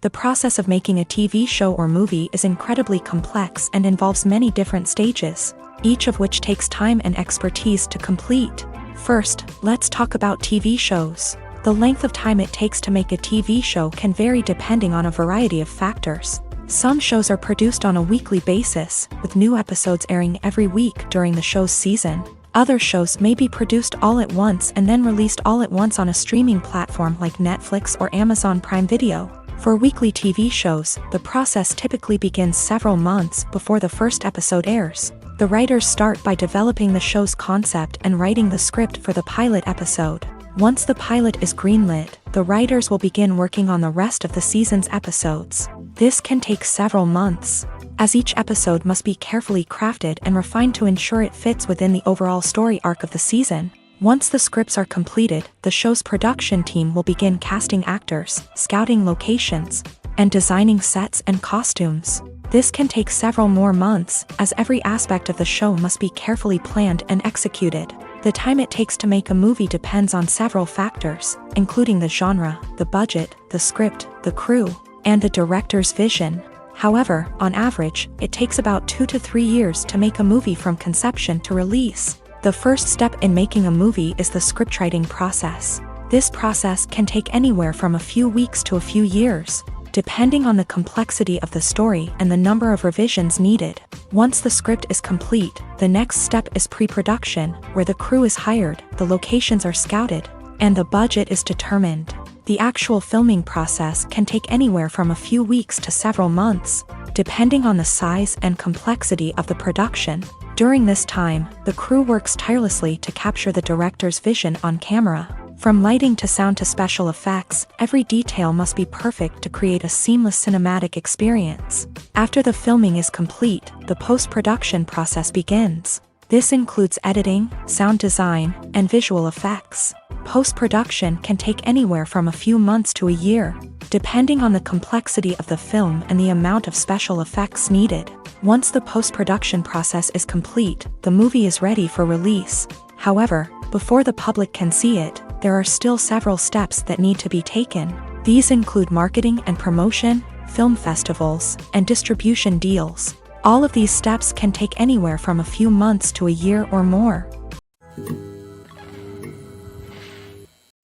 The process of making a TV show or movie is incredibly complex and involves many different stages, each of which takes time and expertise to complete. First, let's talk about TV shows. The length of time it takes to make a TV show can vary depending on a variety of factors. Some shows are produced on a weekly basis, with new episodes airing every week during the show's season. Other shows may be produced all at once and then released all at once on a streaming platform like Netflix or Amazon Prime Video. For weekly TV shows, the process typically begins several months before the first episode airs. The writers start by developing the show's concept and writing the script for the pilot episode. Once the pilot is greenlit, the writers will begin working on the rest of the season's episodes. This can take several months, as each episode must be carefully crafted and refined to ensure it fits within the overall story arc of the season. Once the scripts are completed, the show's production team will begin casting actors, scouting locations, and designing sets and costumes. This can take several more months, as every aspect of the show must be carefully planned and executed. The time it takes to make a movie depends on several factors, including the genre, the budget, the script, the crew, and the director's vision. However, on average, it takes about 2 to 3 years to make a movie from conception to release. The first step in making a movie is the scriptwriting process. This process can take anywhere from a few weeks to a few years, depending on the complexity of the story and the number of revisions needed. Once the script is complete, the next step is pre-production, where the crew is hired, the locations are scouted, and the budget is determined. The actual filming process can take anywhere from a few weeks to several months, depending on the size and complexity of the production. During this time, the crew works tirelessly to capture the director's vision on camera. From lighting to sound to special effects, every detail must be perfect to create a seamless cinematic experience. After the filming is complete, the post-production process begins. This includes editing, sound design, and visual effects. Post-production can take anywhere from a few months to a year, depending on the complexity of the film and the amount of special effects needed. Once the post-production process is complete, the movie is ready for release. However, before the public can see it, there are still several steps that need to be taken. These include marketing and promotion, film festivals, and distribution deals. All of these steps can take anywhere from a few months to a year or more.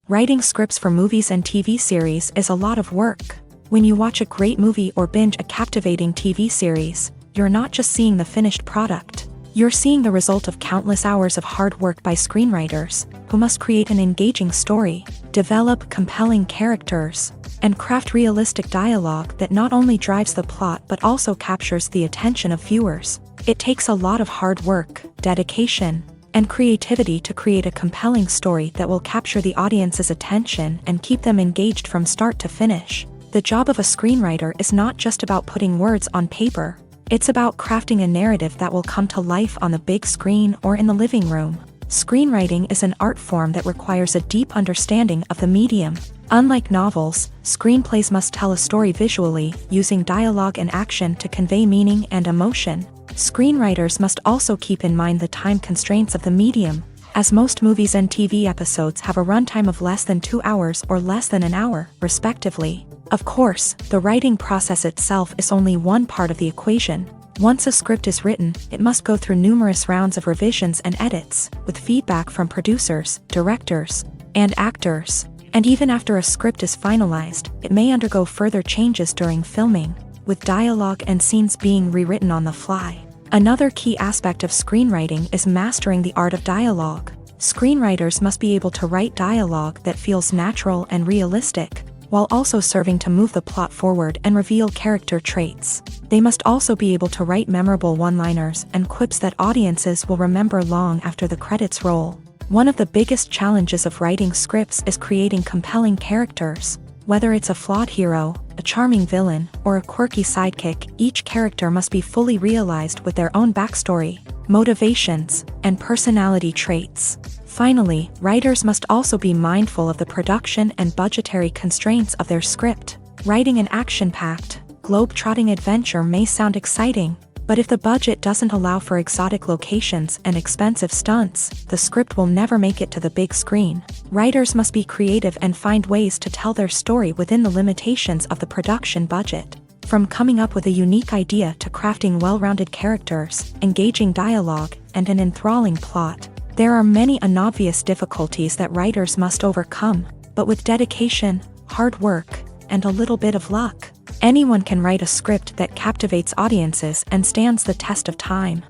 Writing scripts for movies and TV series is a lot of work. When you watch a great movie or binge a captivating TV series, you're not just seeing the finished product. You're seeing the result of countless hours of hard work by screenwriters, who must create an engaging story, develop compelling characters, and craft realistic dialogue that not only drives the plot but also captures the attention of viewers. It takes a lot of hard work, dedication, and creativity to create a compelling story that will capture the audience's attention and keep them engaged from start to finish. The job of a screenwriter is not just about putting words on paper. It's about crafting a narrative that will come to life on the big screen or in the living room. Screenwriting is an art form that requires a deep understanding of the medium. Unlike novels, screenplays must tell a story visually, using dialogue and action to convey meaning and emotion. Screenwriters must also keep in mind the time constraints of the medium, as most movies and TV episodes have a runtime of less than 2 hours or less than an hour, respectively. Of course, the writing process itself is only one part of the equation. Once a script is written, it must go through numerous rounds of revisions and edits, with feedback from producers, directors, and actors. And even after a script is finalized, it may undergo further changes during filming, with dialogue and scenes being rewritten on the fly. Another key aspect of screenwriting is mastering the art of dialogue. Screenwriters must be able to write dialogue that feels natural and realistic, while also serving to move the plot forward and reveal character traits. They must also be able to write memorable one-liners and quips that audiences will remember long after the credits roll. One of the biggest challenges of writing scripts is creating compelling characters. Whether it's a flawed hero, a charming villain, or a quirky sidekick, each character must be fully realized with their own backstory, motivations, and personality traits. Finally, writers must also be mindful of the production and budgetary constraints of their script. Writing an action-packed, globe-trotting adventure may sound exciting, but if the budget doesn't allow for exotic locations and expensive stunts, the script will never make it to the big screen. Writers must be creative and find ways to tell their story within the limitations of the production budget. From coming up with a unique idea to crafting well-rounded characters, engaging dialogue, and an enthralling plot, there are many unobvious difficulties that writers must overcome, but with dedication, hard work, and a little bit of luck, anyone can write a script that captivates audiences and stands the test of time.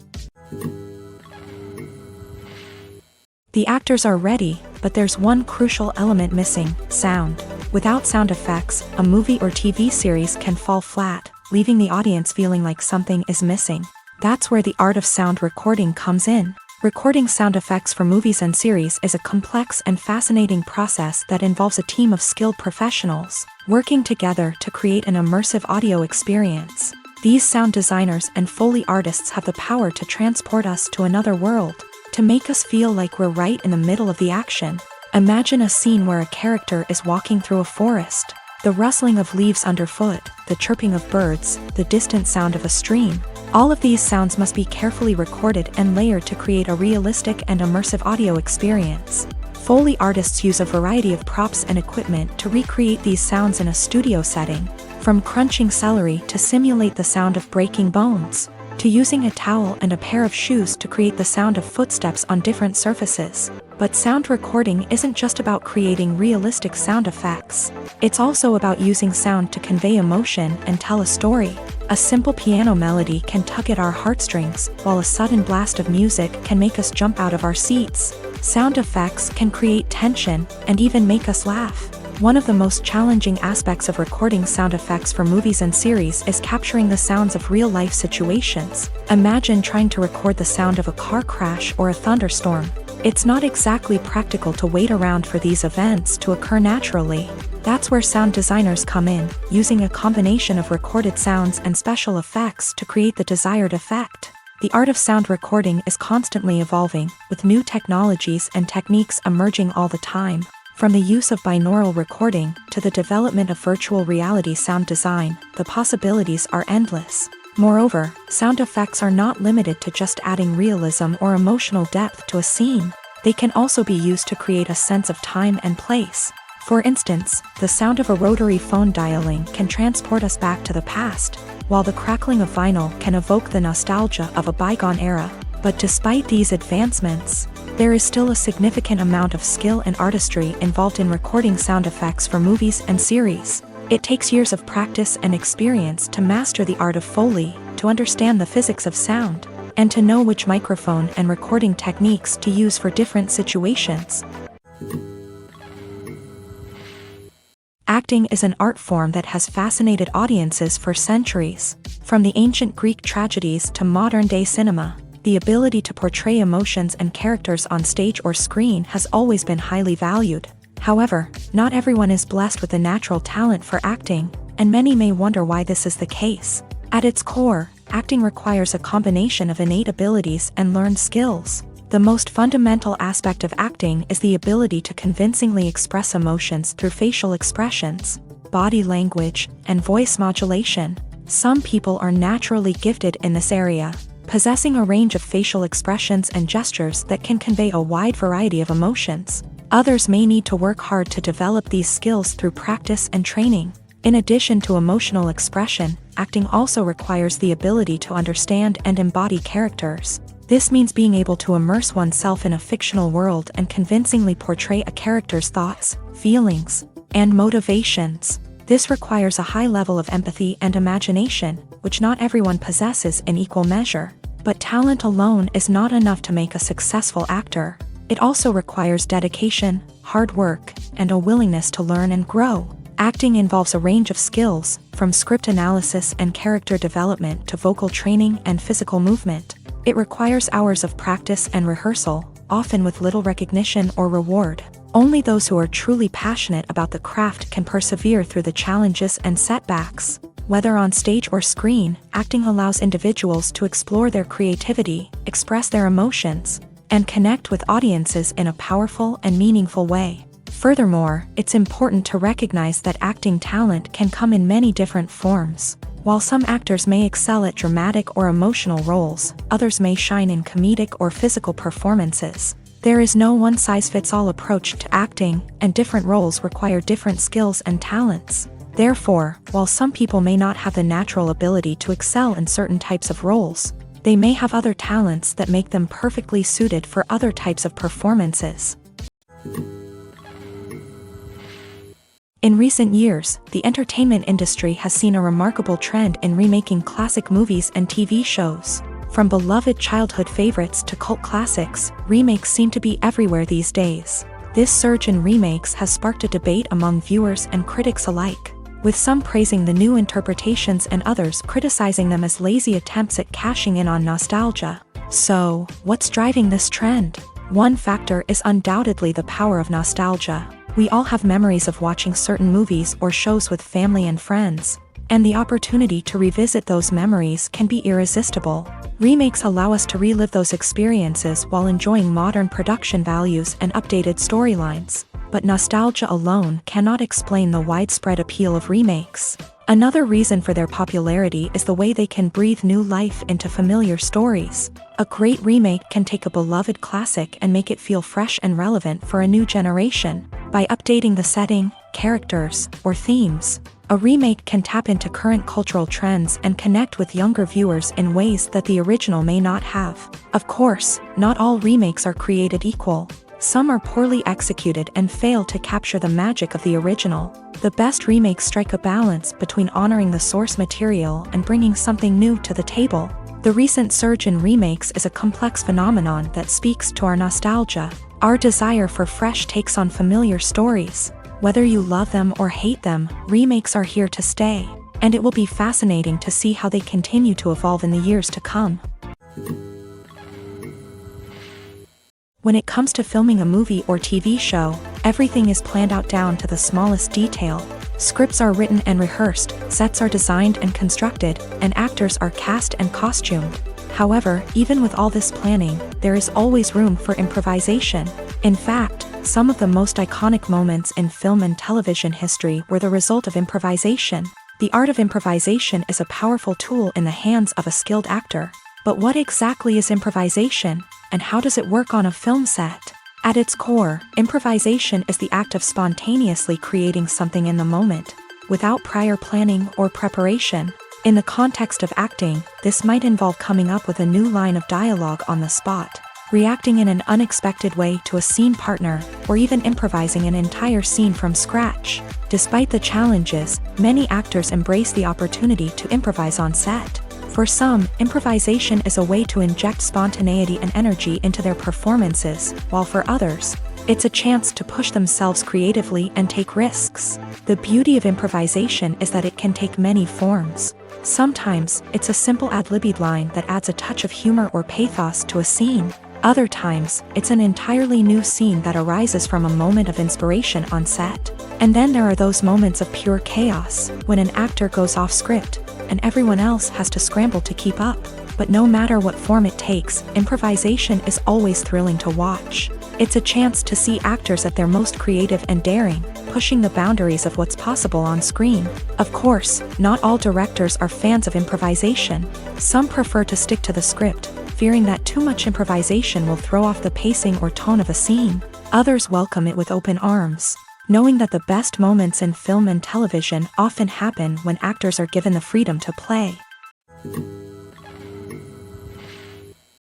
The actors are ready, but there's one crucial element missing: sound. Without sound effects, a movie or TV series can fall flat, leaving the audience feeling like something is missing. That's where the art of sound recording comes in. Recording sound effects for movies and series is a complex and fascinating process that involves a team of skilled professionals working together to create an immersive audio experience. These sound designers and Foley artists have the power to transport us to another world, to make us feel like we're right in the middle of the action. Imagine a scene where a character is walking through a forest. The rustling of leaves underfoot, the chirping of birds, the distant sound of a stream. All of these sounds must be carefully recorded and layered to create a realistic and immersive audio experience. Foley artists use a variety of props and equipment to recreate these sounds in a studio setting, from crunching celery to simulate the sound of breaking bones, to using a towel and a pair of shoes to create the sound of footsteps on different surfaces. But sound recording isn't just about creating realistic sound effects. It's also about using sound to convey emotion and tell a story. A simple piano melody can tug at our heartstrings, while a sudden blast of music can make us jump out of our seats. Sound effects can create tension and even make us laugh. One of the most challenging aspects of recording sound effects for movies and series is capturing the sounds of real-life situations. Imagine trying to record the sound of a car crash or a thunderstorm. It's not exactly practical to wait around for these events to occur naturally. That's where sound designers come in, using a combination of recorded sounds and special effects to create the desired effect. The art of sound recording is constantly evolving, with new technologies and techniques emerging all the time. From the use of binaural recording to the development of virtual reality sound design, the possibilities are endless. Moreover, sound effects are not limited to just adding realism or emotional depth to a scene. They can also be used to create a sense of time and place. For instance, the sound of a rotary phone dialing can transport us back to the past, while the crackling of vinyl can evoke the nostalgia of a bygone era. But despite these advancements, there is still a significant amount of skill and artistry involved in recording sound effects for movies and series. It takes years of practice and experience to master the art of Foley, to understand the physics of sound, and to know which microphone and recording techniques to use for different situations. Acting is an art form that has fascinated audiences for centuries. From the ancient Greek tragedies to modern-day cinema, the ability to portray emotions and characters on stage or screen has always been highly valued. However, not everyone is blessed with the natural talent for acting, and many may wonder why this is the case. At its core, acting requires a combination of innate abilities and learned skills. The most fundamental aspect of acting is the ability to convincingly express emotions through facial expressions, body language, and voice modulation. Some people are naturally gifted in this area, possessing a range of facial expressions and gestures that can convey a wide variety of emotions. Others may need to work hard to develop these skills through practice and training. In addition to emotional expression, acting also requires the ability to understand and embody characters. This means being able to immerse oneself in a fictional world and convincingly portray a character's thoughts, feelings, and motivations. This requires a high level of empathy and imagination, which not everyone possesses in equal measure. But talent alone is not enough to make a successful actor. It also requires dedication, hard work, and a willingness to learn and grow. Acting involves a range of skills, from script analysis and character development to vocal training and physical movement. It requires hours of practice and rehearsal, often with little recognition or reward. Only those who are truly passionate about the craft can persevere through the challenges and setbacks. Whether on stage or screen, acting allows individuals to explore their creativity, express their emotions, and connect with audiences in a powerful and meaningful way. Furthermore, it's important to recognize that acting talent can come in many different forms. While some actors may excel at dramatic or emotional roles, others may shine in comedic or physical performances. There is no one-size-fits-all approach to acting, and different roles require different skills and talents. Therefore, while some people may not have the natural ability to excel in certain types of roles, they may have other talents that make them perfectly suited for other types of performances. In recent years, the entertainment industry has seen a remarkable trend in remaking classic movies and TV shows. From beloved childhood favorites to cult classics, remakes seem to be everywhere these days. This surge in remakes has sparked a debate among viewers and critics alike, with some praising the new interpretations and others criticizing them as lazy attempts at cashing in on nostalgia. So, what's driving this trend? One factor is undoubtedly the power of nostalgia. We all have memories of watching certain movies or shows with family and friends, and the opportunity to revisit those memories can be irresistible. Remakes allow us to relive those experiences while enjoying modern production values and updated storylines. But nostalgia alone cannot explain the widespread appeal of remakes. Another reason for their popularity is the way they can breathe new life into familiar stories. A great remake can take a beloved classic and make it feel fresh and relevant for a new generation. By updating the setting, characters, or themes, a remake can tap into current cultural trends and connect with younger viewers in ways that the original may not have. Of course, not all remakes are created equal. Some are poorly executed and fail to capture the magic of the original. The best remakes strike a balance between honoring the source material and bringing something new to the table. The recent surge in remakes is a complex phenomenon that speaks to our nostalgia, our desire for fresh takes on familiar stories. Whether you love them or hate them, remakes are here to stay, and it will be fascinating to see how they continue to evolve in the years to come. When it comes to filming a movie or TV show, everything is planned out down to the smallest detail. Scripts are written and rehearsed, sets are designed and constructed, and actors are cast and costumed. However, even with all this planning, there is always room for improvisation. In fact, some of the most iconic moments in film and television history were the result of improvisation. The art of improvisation is a powerful tool in the hands of a skilled actor. But what exactly is improvisation, and how does it work on a film set? At its core, improvisation is the act of spontaneously creating something in the moment, without prior planning or preparation. In the context of acting, this might involve coming up with a new line of dialogue on the spot, reacting in an unexpected way to a scene partner, or even improvising an entire scene from scratch. Despite the challenges, many actors embrace the opportunity to improvise on set. For some, improvisation is a way to inject spontaneity and energy into their performances, while for others, it's a chance to push themselves creatively and take risks. The beauty of improvisation is that it can take many forms. Sometimes, it's a simple ad-libbed line that adds a touch of humor or pathos to a scene. Other times, it's an entirely new scene that arises from a moment of inspiration on set. And then there are those moments of pure chaos, when an actor goes off script, and everyone else has to scramble to keep up. But no matter what form it takes, improvisation is always thrilling to watch. It's a chance to see actors at their most creative and daring, pushing the boundaries of what's possible on screen. Of course, not all directors are fans of improvisation. Some prefer to stick to the script, fearing that too much improvisation will throw off the pacing or tone of a scene. Others welcome it with open arms, knowing that the best moments in film and television often happen when actors are given the freedom to play.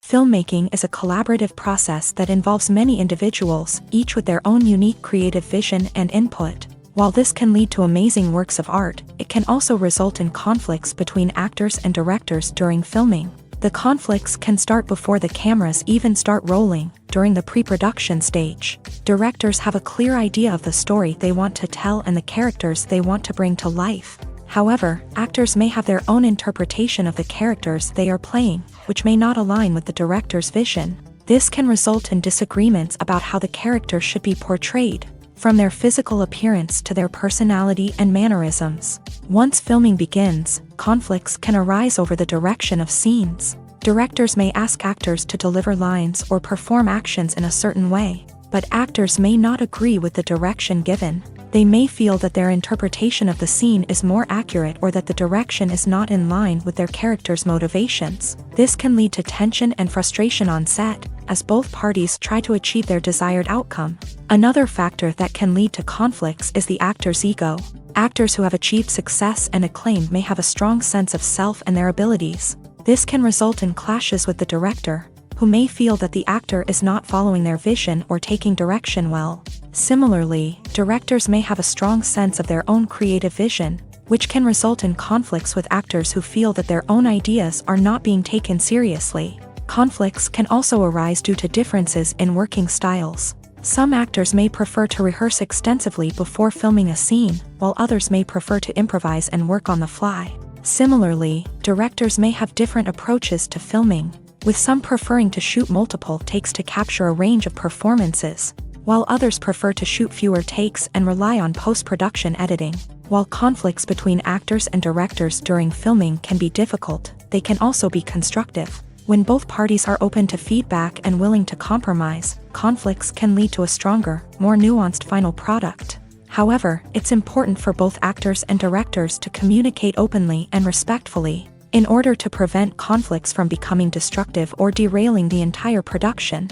Filmmaking is a collaborative process that involves many individuals, each with their own unique creative vision and input. While this can lead to amazing works of art, it can also result in conflicts between actors and directors during filming. The conflicts can start before the cameras even start rolling, during the pre-production stage. Directors have a clear idea of the story they want to tell and the characters they want to bring to life. However, actors may have their own interpretation of the characters they are playing, which may not align with the director's vision. This can result in disagreements about how the character should be portrayed, from their physical appearance to their personality and mannerisms. Once filming begins, conflicts can arise over the direction of scenes. Directors may ask actors to deliver lines or perform actions in a certain way, but actors may not agree with the direction given. They may feel that their interpretation of the scene is more accurate or that the direction is not in line with their character's motivations. This can lead to tension and frustration on set, as both parties try to achieve their desired outcome. Another factor that can lead to conflicts is the actor's ego. Actors who have achieved success and acclaim may have a strong sense of self and their abilities. This can result in clashes with the director, who may feel that the actor is not following their vision or taking direction well. Similarly, directors may have a strong sense of their own creative vision, which can result in conflicts with actors who feel that their own ideas are not being taken seriously. Conflicts can also arise due to differences in working styles. Some actors may prefer to rehearse extensively before filming a scene, while others may prefer to improvise and work on the fly. Similarly, directors may have different approaches to filming, with some preferring to shoot multiple takes to capture a range of performances, while others prefer to shoot fewer takes and rely on post-production editing. While conflicts between actors and directors during filming can be difficult, they can also be constructive. When both parties are open to feedback and willing to compromise, conflicts can lead to a stronger, more nuanced final product. However, it's important for both actors and directors to communicate openly and respectfully, in order to prevent conflicts from becoming destructive or derailing the entire production.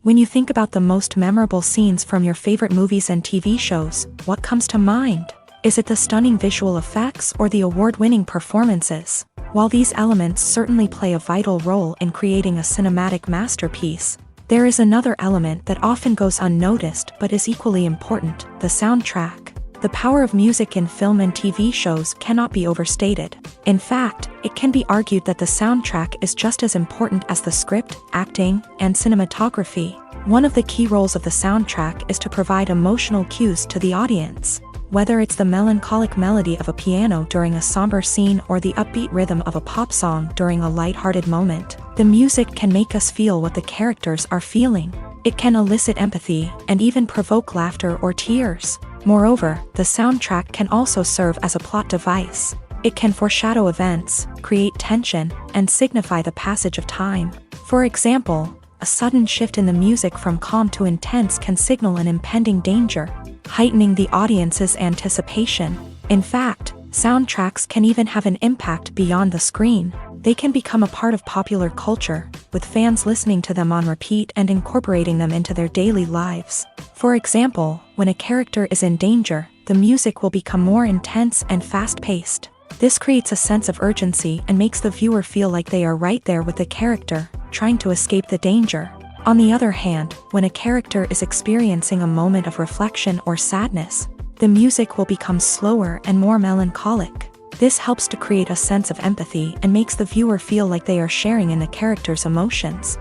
When you think about the most memorable scenes from your favorite movies and TV shows, what comes to mind? Is it the stunning visual effects or the award-winning performances? While these elements certainly play a vital role in creating a cinematic masterpiece, there is another element that often goes unnoticed but is equally important: the soundtrack. The power of music in film and TV shows cannot be overstated. In fact, it can be argued that the soundtrack is just as important as the script, acting, and cinematography. One of the key roles of the soundtrack is to provide emotional cues to the audience. Whether it's the melancholic melody of a piano during a somber scene or the upbeat rhythm of a pop song during a lighthearted moment, the music can make us feel what the characters are feeling. It can elicit empathy and even provoke laughter or tears. Moreover, the soundtrack can also serve as a plot device. It can foreshadow events, create tension, and signify the passage of time. For example, a sudden shift in the music from calm to intense can signal an impending danger, heightening the audience's anticipation. In fact, soundtracks can even have an impact beyond the screen. They can become a part of popular culture, with fans listening to them on repeat and incorporating them into their daily lives. For example, when a character is in danger, the music will become more intense and fast-paced. This creates a sense of urgency and makes the viewer feel like they are right there with the character, trying to escape the danger. On the other hand, when a character is experiencing a moment of reflection or sadness, the music will become slower and more melancholic. This helps to create a sense of empathy and makes the viewer feel like they are sharing in the character's emotions.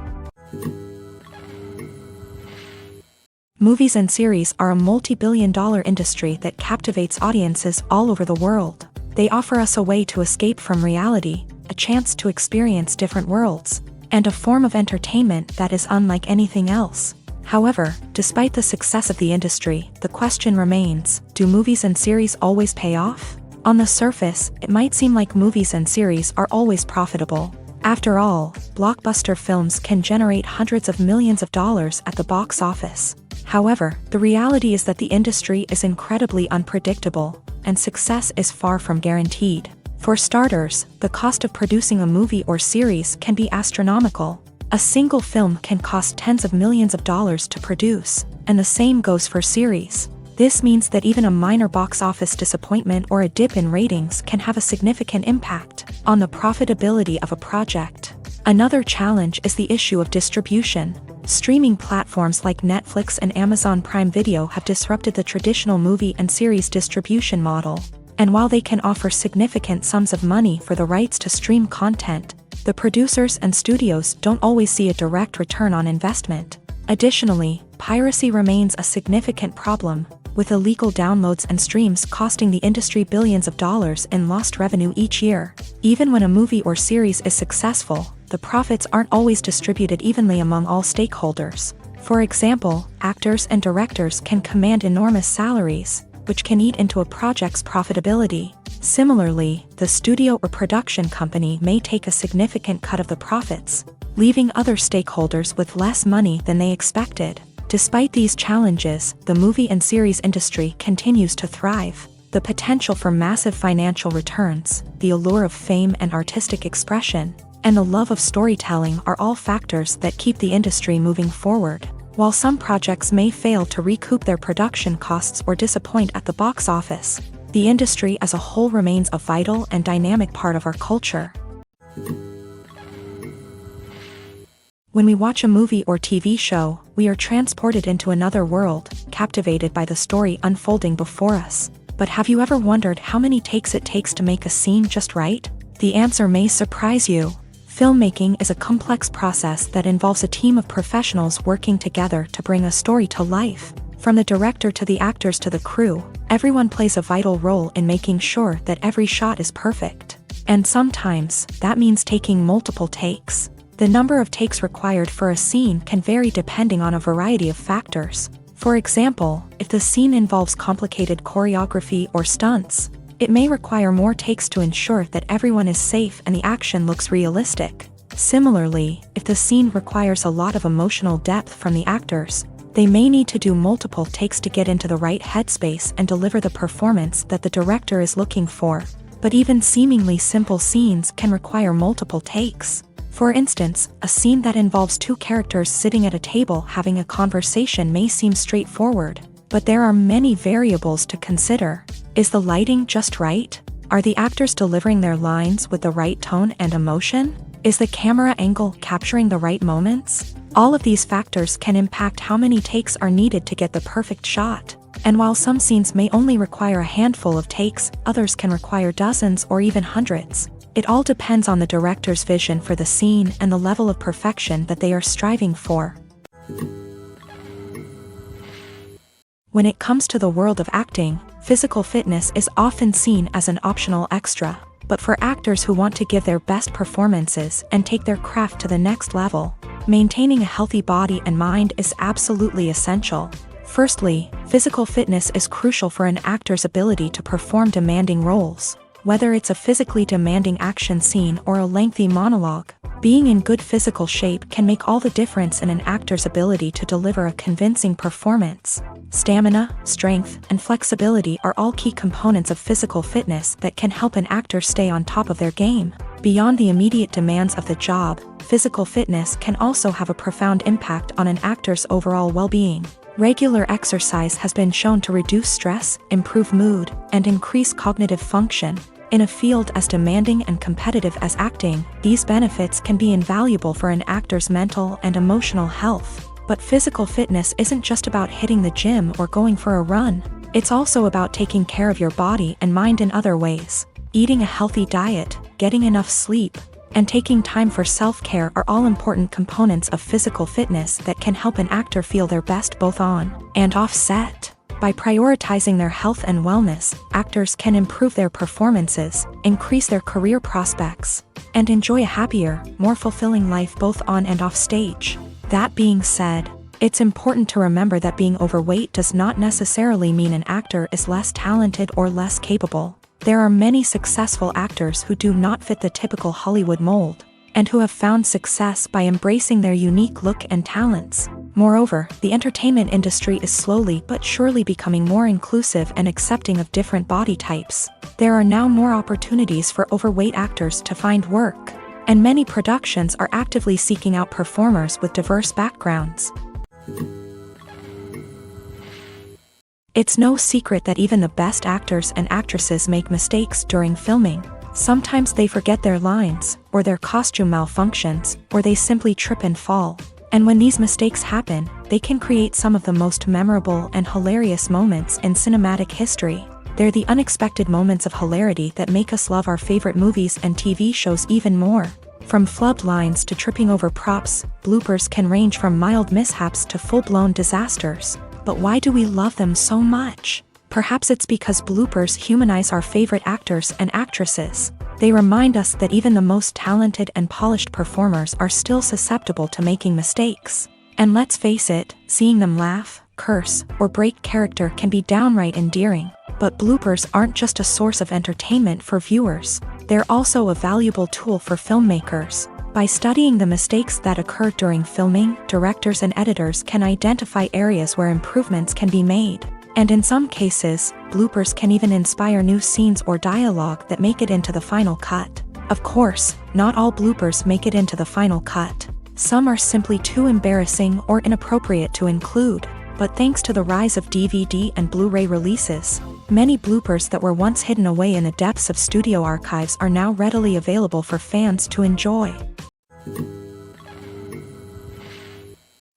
Movies and series are a multi-billion-dollar industry that captivates audiences all over the world. They offer us a way to escape from reality, a chance to experience different worlds, and a form of entertainment that is unlike anything else. However, despite the success of the industry, the question remains: do movies and series always pay off? On the surface, it might seem like movies and series are always profitable. After all, blockbuster films can generate hundreds of millions of dollars at the box office. However, the reality is that the industry is incredibly unpredictable, and success is far from guaranteed. For starters, the cost of producing a movie or series can be astronomical. A single film can cost tens of millions of dollars to produce, and the same goes for series. This means that even a minor box office disappointment or a dip in ratings can have a significant impact on the profitability of a project. Another challenge is the issue of distribution. Streaming platforms like Netflix and Amazon Prime Video have disrupted the traditional movie and series distribution model. And while they can offer significant sums of money for the rights to stream content, the producers and studios don't always see a direct return on investment. Additionally, piracy remains a significant problem, with illegal downloads and streams costing the industry billions of dollars in lost revenue each year. Even when a movie or series is successful, the profits aren't always distributed evenly among all stakeholders. For example, actors and directors can command enormous salaries, which can eat into a project's profitability. Similarly, the studio or production company may take a significant cut of the profits, leaving other stakeholders with less money than they expected. Despite these challenges, the movie and series industry continues to thrive. The potential for massive financial returns, the allure of fame and artistic expression, and the love of storytelling are all factors that keep the industry moving forward. While some projects may fail to recoup their production costs or disappoint at the box office, the industry as a whole remains a vital and dynamic part of our culture. When we watch a movie or TV show, we are transported into another world, captivated by the story unfolding before us. But have you ever wondered how many takes it takes to make a scene just right? The answer may surprise you. Filmmaking is a complex process that involves a team of professionals working together to bring a story to life. From the director to the actors to the crew, everyone plays a vital role in making sure that every shot is perfect. And sometimes, that means taking multiple takes. The number of takes required for a scene can vary depending on a variety of factors. For example, if the scene involves complicated choreography or stunts, it may require more takes to ensure that everyone is safe and the action looks realistic. Similarly, if the scene requires a lot of emotional depth from the actors, they may need to do multiple takes to get into the right headspace and deliver the performance that the director is looking for. But even seemingly simple scenes can require multiple takes. For instance, a scene that involves two characters sitting at a table having a conversation may seem straightforward, but there are many variables to consider. Is the lighting just right? Are the actors delivering their lines with the right tone and emotion? Is the camera angle capturing the right moments? All of these factors can impact how many takes are needed to get the perfect shot. And while some scenes may only require a handful of takes, others can require dozens or even hundreds. It all depends on the director's vision for the scene and the level of perfection that they are striving for. When it comes to the world of acting, physical fitness is often seen as an optional extra. But for actors who want to give their best performances and take their craft to the next level, maintaining a healthy body and mind is absolutely essential. Firstly, physical fitness is crucial for an actor's ability to perform demanding roles. Whether it's a physically demanding action scene or a lengthy monologue, being in good physical shape can make all the difference in an actor's ability to deliver a convincing performance. Stamina, strength, and flexibility are all key components of physical fitness that can help an actor stay on top of their game. Beyond the immediate demands of the job, physical fitness can also have a profound impact on an actor's overall well-being. Regular exercise has been shown to reduce stress, improve mood, and increase cognitive function. In a field as demanding and competitive as acting, these benefits can be invaluable for an actor's mental and emotional health. But physical fitness isn't just about hitting the gym or going for a run. It's also about taking care of your body and mind in other ways. Eating a healthy diet, getting enough sleep, and taking time for self-care are all important components of physical fitness that can help an actor feel their best both on and off set. By prioritizing their health and wellness, actors can improve their performances, increase their career prospects, and enjoy a happier, more fulfilling life both on and off stage. That being said, it's important to remember that being overweight does not necessarily mean an actor is less talented or less capable. There are many successful actors who do not fit the typical Hollywood mold, and who have found success by embracing their unique look and talents. Moreover, the entertainment industry is slowly but surely becoming more inclusive and accepting of different body types. There are now more opportunities for overweight actors to find work, and many productions are actively seeking out performers with diverse backgrounds. It's no secret that even the best actors and actresses make mistakes during filming. Sometimes they forget their lines, or their costume malfunctions, or they simply trip and fall. And when these mistakes happen, they can create some of the most memorable and hilarious moments in cinematic history. They're the unexpected moments of hilarity that make us love our favorite movies and TV shows even more. From flubbed lines to tripping over props, bloopers can range from mild mishaps to full-blown disasters. But why do we love them so much? Perhaps it's because bloopers humanize our favorite actors and actresses. They remind us that even the most talented and polished performers are still susceptible to making mistakes. And let's face it, seeing them laugh, curse, or break character can be downright endearing. But bloopers aren't just a source of entertainment for viewers. They're also a valuable tool for filmmakers. By studying the mistakes that occur during filming, directors and editors can identify areas where improvements can be made. And in some cases, bloopers can even inspire new scenes or dialogue that make it into the final cut. Of course, not all bloopers make it into the final cut. Some are simply too embarrassing or inappropriate to include. But thanks to the rise of DVD and Blu-ray releases, many bloopers that were once hidden away in the depths of studio archives are now readily available for fans to enjoy.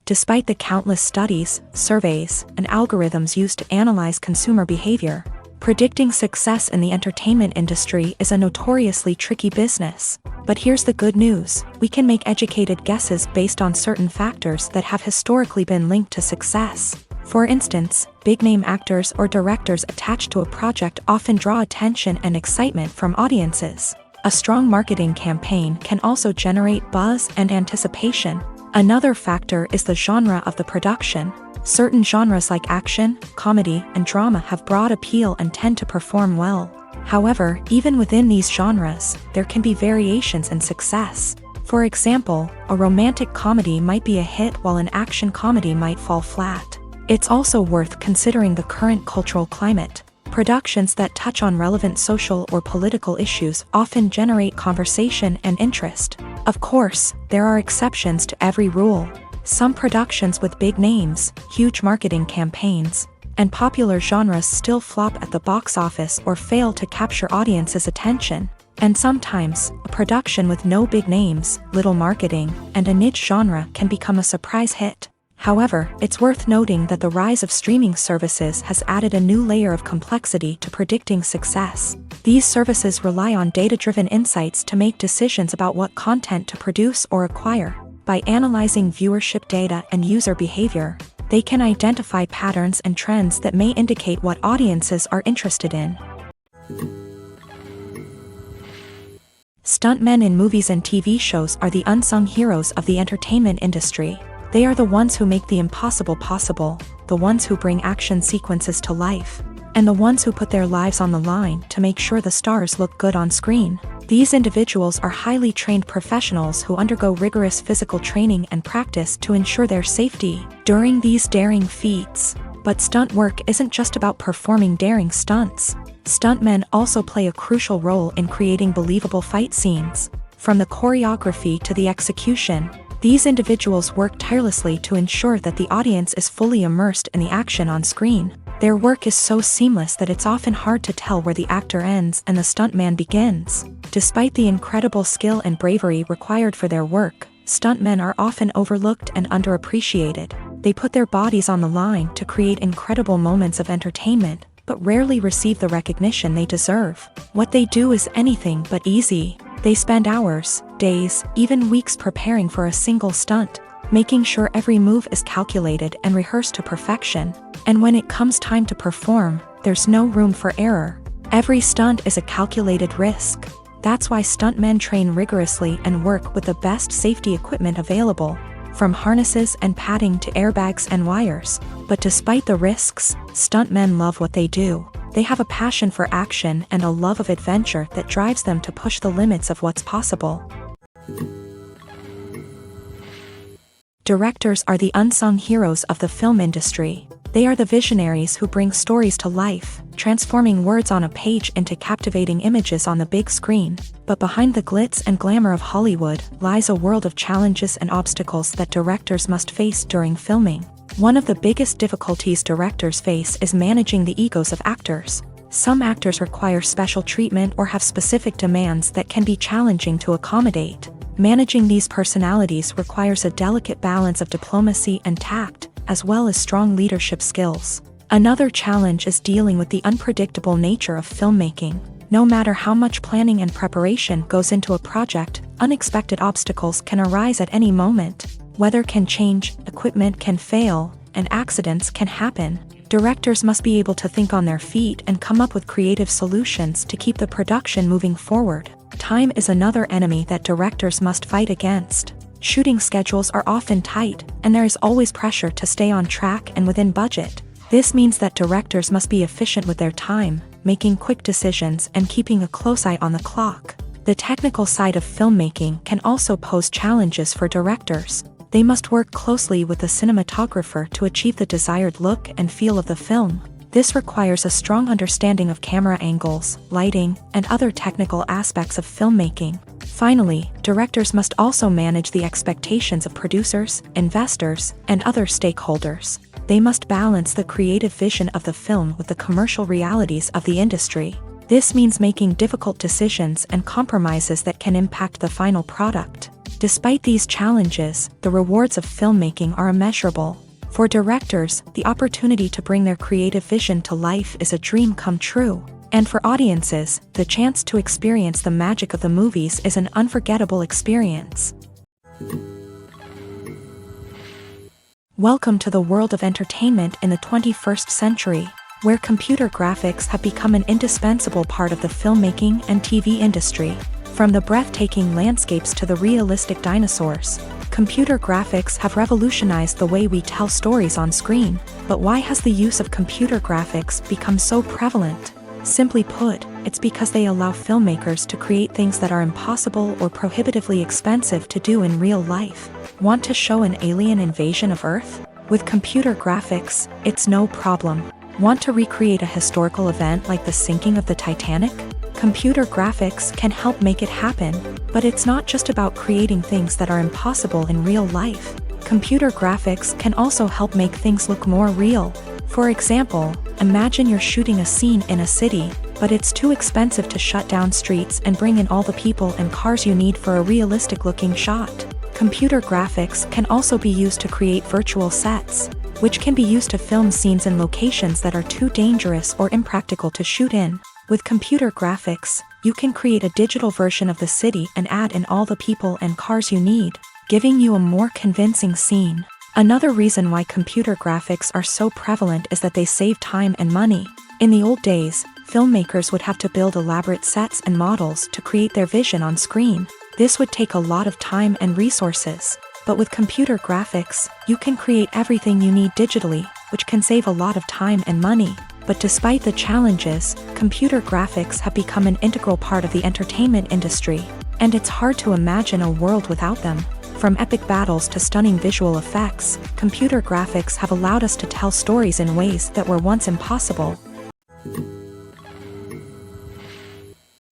Despite the countless studies, surveys, and algorithms used to analyze consumer behavior, predicting success in the entertainment industry is a notoriously tricky business. But here's the good news: we can make educated guesses based on certain factors that have historically been linked to success. For instance, big-name actors or directors attached to a project often draw attention and excitement from audiences. A strong marketing campaign can also generate buzz and anticipation. Another factor is the genre of the production. Certain genres like action, comedy, and drama have broad appeal and tend to perform well. However, even within these genres, there can be variations in success. For example, a romantic comedy might be a hit while an action comedy might fall flat. It's also worth considering the current cultural climate. Productions that touch on relevant social or political issues often generate conversation and interest. Of course, there are exceptions to every rule. Some productions with big names, huge marketing campaigns, and popular genres still flop at the box office or fail to capture audiences' attention. And sometimes, a production with no big names, little marketing, and a niche genre can become a surprise hit. However, it's worth noting that the rise of streaming services has added a new layer of complexity to predicting success. These services rely on data-driven insights to make decisions about what content to produce or acquire. By analyzing viewership data and user behavior, they can identify patterns and trends that may indicate what audiences are interested in. Stuntmen in movies and TV shows are the unsung heroes of the entertainment industry. They are the ones who make the impossible possible, the ones who bring action sequences to life, and the ones who put their lives on the line to make sure the stars look good on screen. These individuals are highly trained professionals who undergo rigorous physical training and practice to ensure their safety during these daring feats. But stunt work isn't just about performing daring stunts. Stuntmen also play a crucial role in creating believable fight scenes. From the choreography to the execution, these individuals work tirelessly to ensure that the audience is fully immersed in the action on screen. Their work is so seamless that it's often hard to tell where the actor ends and the stuntman begins. Despite the incredible skill and bravery required for their work, stuntmen are often overlooked and underappreciated. They put their bodies on the line to create incredible moments of entertainment, but rarely receive the recognition they deserve. What they do is anything but easy. They spend hours, days, even weeks preparing for a single stunt, making sure every move is calculated and rehearsed to perfection. And when it comes time to perform, there's no room for error. Every stunt is a calculated risk. That's why stuntmen train rigorously and work with the best safety equipment available, from harnesses and padding to airbags and wires. But despite the risks, stuntmen love what they do. They have a passion for action and a love of adventure that drives them to push the limits of what's possible. Directors are the unsung heroes of the film industry. They are the visionaries who bring stories to life, transforming words on a page into captivating images on the big screen. But behind the glitz and glamour of Hollywood lies a world of challenges and obstacles that directors must face during filming. One of the biggest difficulties directors face is managing the egos of actors. Some actors require special treatment or have specific demands that can be challenging to accommodate. Managing these personalities requires a delicate balance of diplomacy and tact, as well as strong leadership skills. Another challenge is dealing with the unpredictable nature of filmmaking. No matter how much planning and preparation goes into a project, unexpected obstacles can arise at any moment. Weather can change, equipment can fail, and accidents can happen. Directors must be able to think on their feet and come up with creative solutions to keep the production moving forward. Time is another enemy that directors must fight against. Shooting schedules are often tight, and there is always pressure to stay on track and within budget. This means that directors must be efficient with their time, making quick decisions and keeping a close eye on the clock. The technical side of filmmaking can also pose challenges for directors. They must work closely with the cinematographer to achieve the desired look and feel of the film. This requires a strong understanding of camera angles, lighting, and other technical aspects of filmmaking. Finally, directors must also manage the expectations of producers, investors, and other stakeholders. They must balance the creative vision of the film with the commercial realities of the industry. This means making difficult decisions and compromises that can impact the final product. Despite these challenges, the rewards of filmmaking are immeasurable. For directors, the opportunity to bring their creative vision to life is a dream come true. And for audiences, the chance to experience the magic of the movies is an unforgettable experience. Welcome to the world of entertainment in the 21st century, where computer graphics have become an indispensable part of the filmmaking and TV industry. From the breathtaking landscapes to the realistic dinosaurs, computer graphics have revolutionized the way we tell stories on screen. But why has the use of computer graphics become so prevalent? Simply put, it's because they allow filmmakers to create things that are impossible or prohibitively expensive to do in real life. Want to show an alien invasion of Earth? With computer graphics, it's no problem. Want to recreate a historical event like the sinking of the Titanic? Computer graphics can help make it happen. But it's not just about creating things that are impossible in real life. Computer graphics can also help make things look more real. For example, imagine you're shooting a scene in a city, but it's too expensive to shut down streets and bring in all the people and cars you need for a realistic-looking shot. Computer graphics can also be used to create virtual sets, which can be used to film scenes in locations that are too dangerous or impractical to shoot in. With computer graphics, you can create a digital version of the city and add in all the people and cars you need, giving you a more convincing scene. Another reason why computer graphics are so prevalent is that they save time and money. In the old days, filmmakers would have to build elaborate sets and models to create their vision on screen. This would take a lot of time and resources. But with computer graphics, you can create everything you need digitally, which can save a lot of time and money. But despite the challenges, computer graphics have become an integral part of the entertainment industry, and it's hard to imagine a world without them. From epic battles to stunning visual effects, computer graphics have allowed us to tell stories in ways that were once impossible.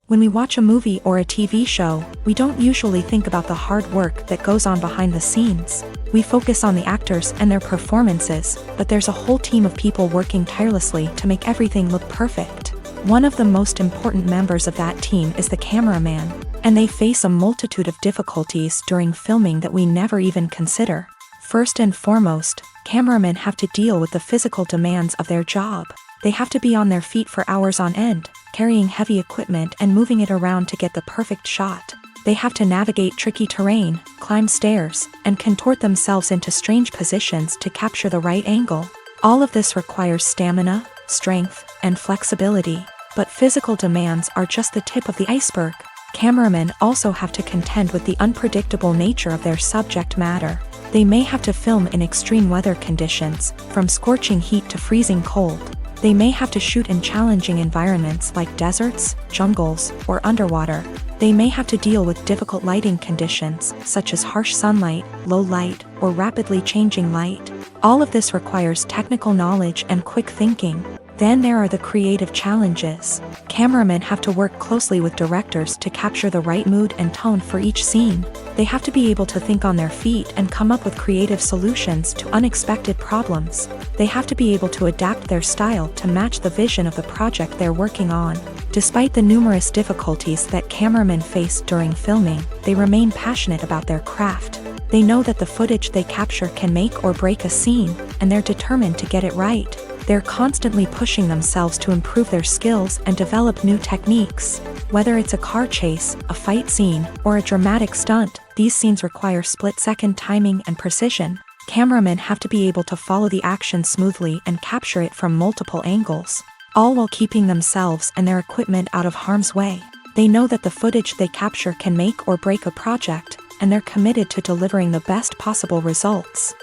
When we watch a movie or a TV show, we don't usually think about the hard work that goes on behind the scenes. We focus on the actors and their performances, but there's a whole team of people working tirelessly to make everything look perfect. One of the most important members of that team is the cameraman, and they face a multitude of difficulties during filming that we never even consider. First and foremost, cameramen have to deal with the physical demands of their job. They have to be on their feet for hours on end, carrying heavy equipment and moving it around to get the perfect shot. They have to navigate tricky terrain, climb stairs, and contort themselves into strange positions to capture the right angle. All of this requires stamina, strength, and flexibility. But physical demands are just the tip of the iceberg. Cameramen also have to contend with the unpredictable nature of their subject matter. They may have to film in extreme weather conditions, from scorching heat to freezing cold. They may have to shoot in challenging environments like deserts, jungles, or underwater. They may have to deal with difficult lighting conditions, such as harsh sunlight, low light, or rapidly changing light. All of this requires technical knowledge and quick thinking. Then there are the creative challenges. Cameramen have to work closely with directors to capture the right mood and tone for each scene. They have to be able to think on their feet and come up with creative solutions to unexpected problems. They have to be able to adapt their style to match the vision of the project they're working on. Despite the numerous difficulties that cameramen face during filming, they remain passionate about their craft. They know that the footage they capture can make or break a scene, and they're determined to get it right. They're constantly pushing themselves to improve their skills and develop new techniques. Whether it's a car chase, a fight scene, or a dramatic stunt, these scenes require split-second timing and precision. Cameramen have to be able to follow the action smoothly and capture it from multiple angles, all while keeping themselves and their equipment out of harm's way. They know that the footage they capture can make or break a project, and they're committed to delivering the best possible results.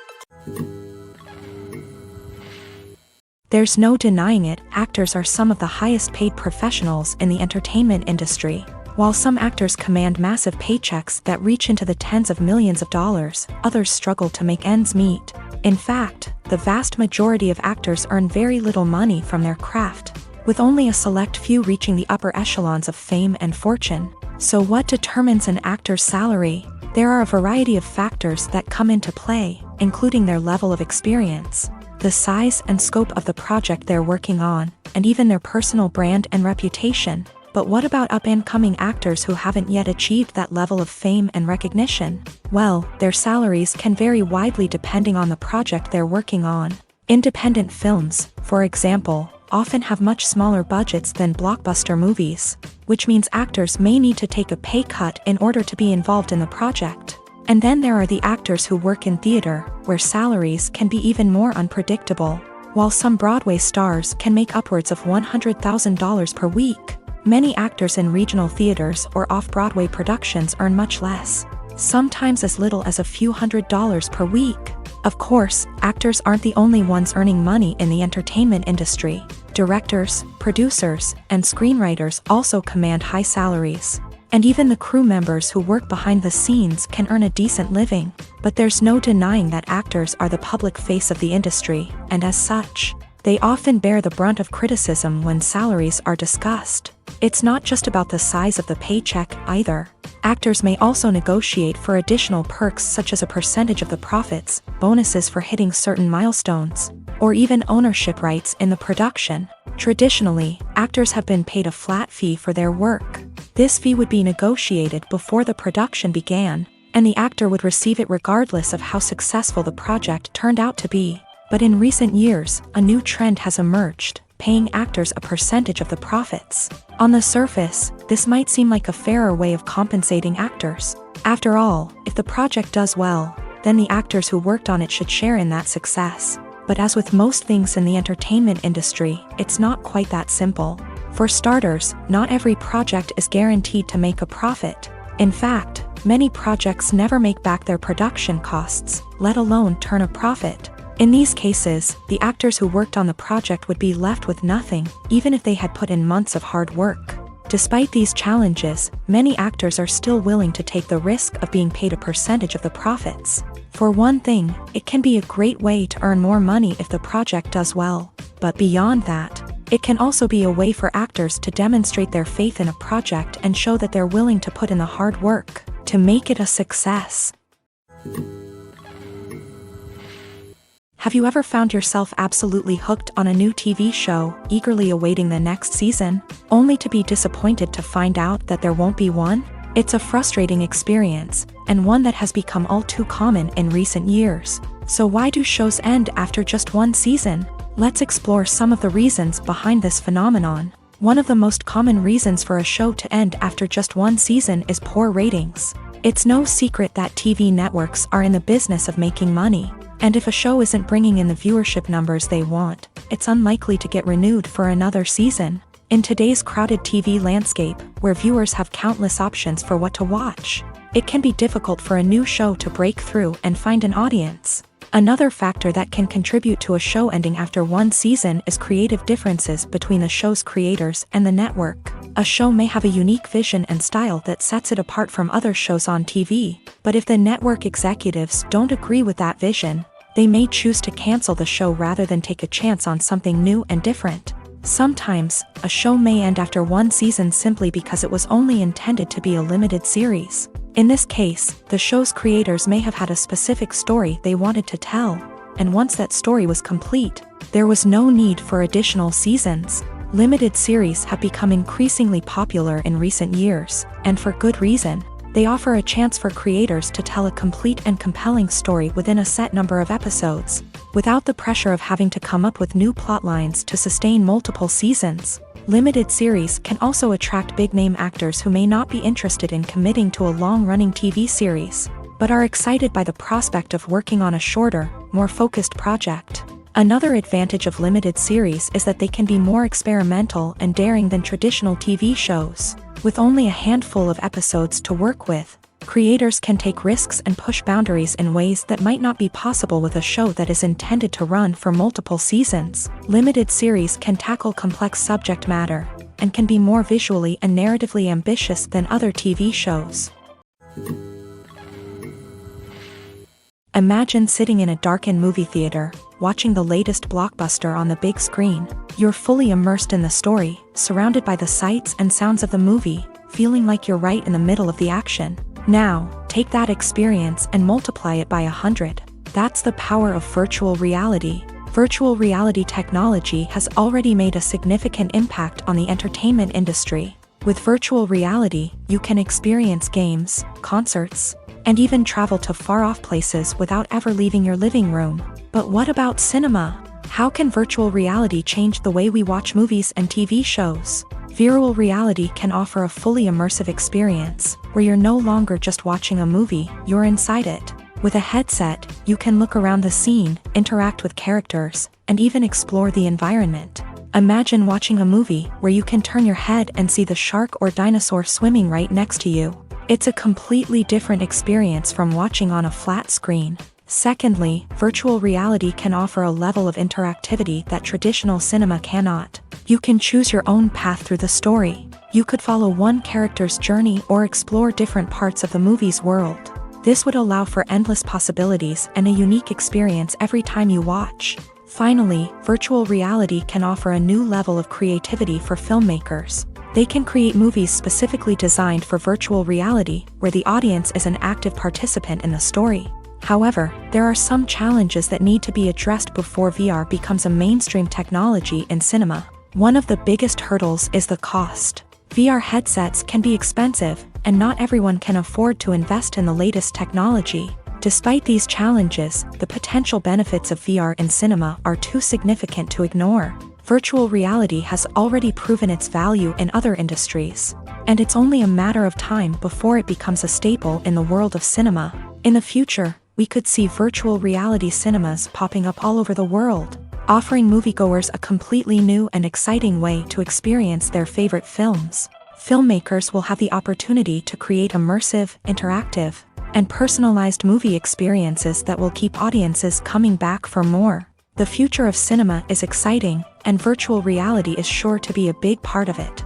There's no denying it, actors are some of the highest paid professionals in the entertainment industry. While some actors command massive paychecks that reach into the tens of millions of dollars, others struggle to make ends meet. In fact, the vast majority of actors earn very little money from their craft, with only a select few reaching the upper echelons of fame and fortune. So what determines an actor's salary? There are a variety of factors that come into play, including their level of experience, the size and scope of the project they're working on, and even their personal brand and reputation. But what about up-and-coming actors who haven't yet achieved that level of fame and recognition? Well, their salaries can vary widely depending on the project they're working on. Independent films, for example, often have much smaller budgets than blockbuster movies, which means actors may need to take a pay cut in order to be involved in the project. And then there are the actors who work in theater, where salaries can be even more unpredictable. While some Broadway stars can make upwards of $100,000 per week, many actors in regional theaters or off-Broadway productions earn much less, sometimes as little as a few $100s per week. Of course, actors aren't the only ones earning money in the entertainment industry. Directors, producers, and screenwriters also command high salaries. And even the crew members who work behind the scenes can earn a decent living. But there's no denying that actors are the public face of the industry, and as such, they often bear the brunt of criticism when salaries are discussed. It's not just about the size of the paycheck either. Actors may also negotiate for additional perks such as a percentage of the profits, bonuses for hitting certain milestones, or even ownership rights in the production. Traditionally, actors have been paid a flat fee for their work. This fee would be negotiated before the production began, and the actor would receive it regardless of how successful the project turned out to be. But in recent years, a new trend has emerged, paying actors a percentage of the profits. On the surface, this might seem like a fairer way of compensating actors. After all, if the project does well, then the actors who worked on it should share in that success. But as with most things in the entertainment industry, it's not quite that simple. For starters, not every project is guaranteed to make a profit. In fact, many projects never make back their production costs, let alone turn a profit. In these cases, the actors who worked on the project would be left with nothing, even if they had put in months of hard work. Despite these challenges, many actors are still willing to take the risk of being paid a percentage of the profits. For one thing, it can be a great way to earn more money if the project does well. But beyond that, it can also be a way for actors to demonstrate their faith in a project and show that they're willing to put in the hard work to make it a success. Have you ever found yourself absolutely hooked on a new TV show, eagerly awaiting the next season, only to be disappointed to find out that there won't be one? It's a frustrating experience, and one that has become all too common in recent years. So why do shows end after just one season? Let's explore some of the reasons behind this phenomenon. One of the most common reasons for a show to end after just one season is poor ratings. It's no secret that TV networks are in the business of making money. And if a show isn't bringing in the viewership numbers they want, it's unlikely to get renewed for another season. In today's crowded TV landscape, where viewers have countless options for what to watch, it can be difficult for a new show to break through and find an audience. Another factor that can contribute to a show ending after one season is creative differences between the show's creators and the network. A show may have a unique vision and style that sets it apart from other shows on TV, but if the network executives don't agree with that vision, they may choose to cancel the show rather than take a chance on something new and different. Sometimes, a show may end after one season simply because it was only intended to be a limited series. In this case, the show's creators may have had a specific story they wanted to tell, and once that story was complete, there was no need for additional seasons. Limited series have become increasingly popular in recent years, and for good reason. They offer a chance for creators to tell a complete and compelling story within a set number of episodes, without the pressure of having to come up with new plot lines to sustain multiple seasons. Limited series can also attract big-name actors who may not be interested in committing to a long-running TV series, but are excited by the prospect of working on a shorter, more focused project. Another advantage of limited series is that they can be more experimental and daring than traditional TV shows. With only a handful of episodes to work with, creators can take risks and push boundaries in ways that might not be possible with a show that is intended to run for multiple seasons. Limited series can tackle complex subject matter, and can be more visually and narratively ambitious than other TV shows. Imagine sitting in a darkened movie theater, watching the latest blockbuster on the big screen. You're fully immersed in the story, surrounded by the sights and sounds of the movie, feeling like you're right in the middle of the action. Now, take that experience and multiply it by 100. That's the power of virtual reality. Virtual reality technology has already made a significant impact on the entertainment industry. With virtual reality, you can experience games, concerts, and even travel to far-off places without ever leaving your living room. But what about cinema? How can virtual reality change the way we watch movies and TV shows? Virtual reality can offer a fully immersive experience, where you're no longer just watching a movie, you're inside it. With a headset, you can look around the scene, interact with characters, and even explore the environment. Imagine watching a movie where you can turn your head and see the shark or dinosaur swimming right next to you. It's a completely different experience from watching on a flat screen. Secondly, virtual reality can offer a level of interactivity that traditional cinema cannot. You can choose your own path through the story. You could follow one character's journey or explore different parts of the movie's world. This would allow for endless possibilities and a unique experience every time you watch. Finally, virtual reality can offer a new level of creativity for filmmakers. They can create movies specifically designed for virtual reality, where the audience is an active participant in the story. However, there are some challenges that need to be addressed before VR becomes a mainstream technology in cinema. One of the biggest hurdles is the cost. VR headsets can be expensive, and not everyone can afford to invest in the latest technology. Despite these challenges, the potential benefits of VR in cinema are too significant to ignore. Virtual reality has already proven its value in other industries, and it's only a matter of time before it becomes a staple in the world of cinema. In the future, we could see virtual reality cinemas popping up all over the world, offering moviegoers a completely new and exciting way to experience their favorite films. Filmmakers will have the opportunity to create immersive, interactive, and personalized movie experiences that will keep audiences coming back for more. The future of cinema is exciting, and virtual reality is sure to be a big part of it.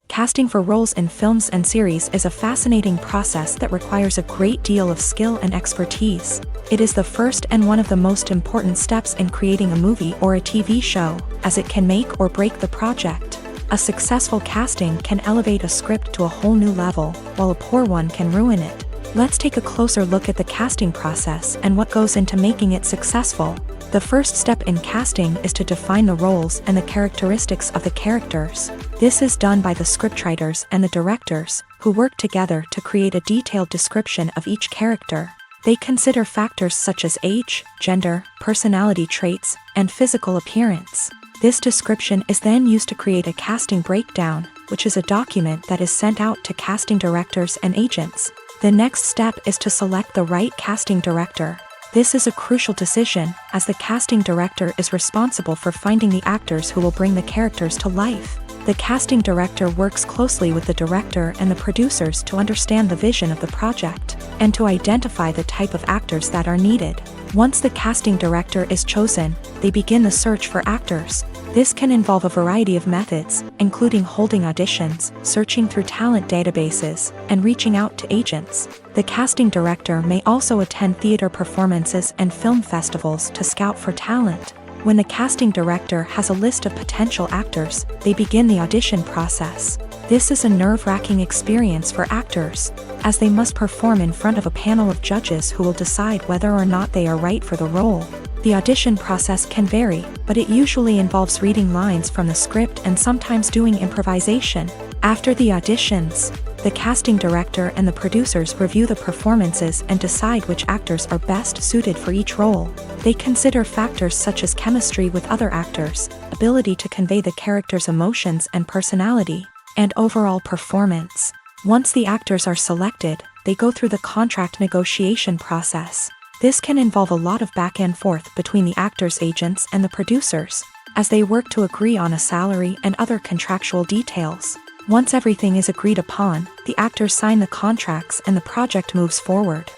Casting for roles in films and series is a fascinating process that requires a great deal of skill and expertise. It is the first and one of the most important steps in creating a movie or a TV show, as it can make or break the project. A successful casting can elevate a script to a whole new level, while a poor one can ruin it. Let's take a closer look at the casting process and what goes into making it successful. The first step in casting is to define the roles and the characteristics of the characters. This is done by the scriptwriters and the directors, who work together to create a detailed description of each character. They consider factors such as age, gender, personality traits, and physical appearance. This description is then used to create a casting breakdown, which is a document that is sent out to casting directors and agents. The next step is to select the right casting director. This is a crucial decision, as the casting director is responsible for finding the actors who will bring the characters to life. The casting director works closely with the director and the producers to understand the vision of the project, and to identify the type of actors that are needed. Once the casting director is chosen, they begin the search for actors. This can involve a variety of methods, including holding auditions, searching through talent databases, and reaching out to agents. The casting director may also attend theater performances and film festivals to scout for talent. When the casting director has a list of potential actors, they begin the audition process. This is a nerve-wracking experience for actors, as they must perform in front of a panel of judges who will decide whether or not they are right for the role. The audition process can vary, but it usually involves reading lines from the script and sometimes doing improvisation. After the auditions, the casting director and the producers review the performances and decide which actors are best suited for each role. They consider factors such as chemistry with other actors, ability to convey the character's emotions and personality, and overall performance. Once the actors are selected, they go through the contract negotiation process. This can involve a lot of back and forth between the actors' agents and the producers, as they work to agree on a salary and other contractual details. Once everything is agreed upon, the actors sign the contracts and the project moves forward.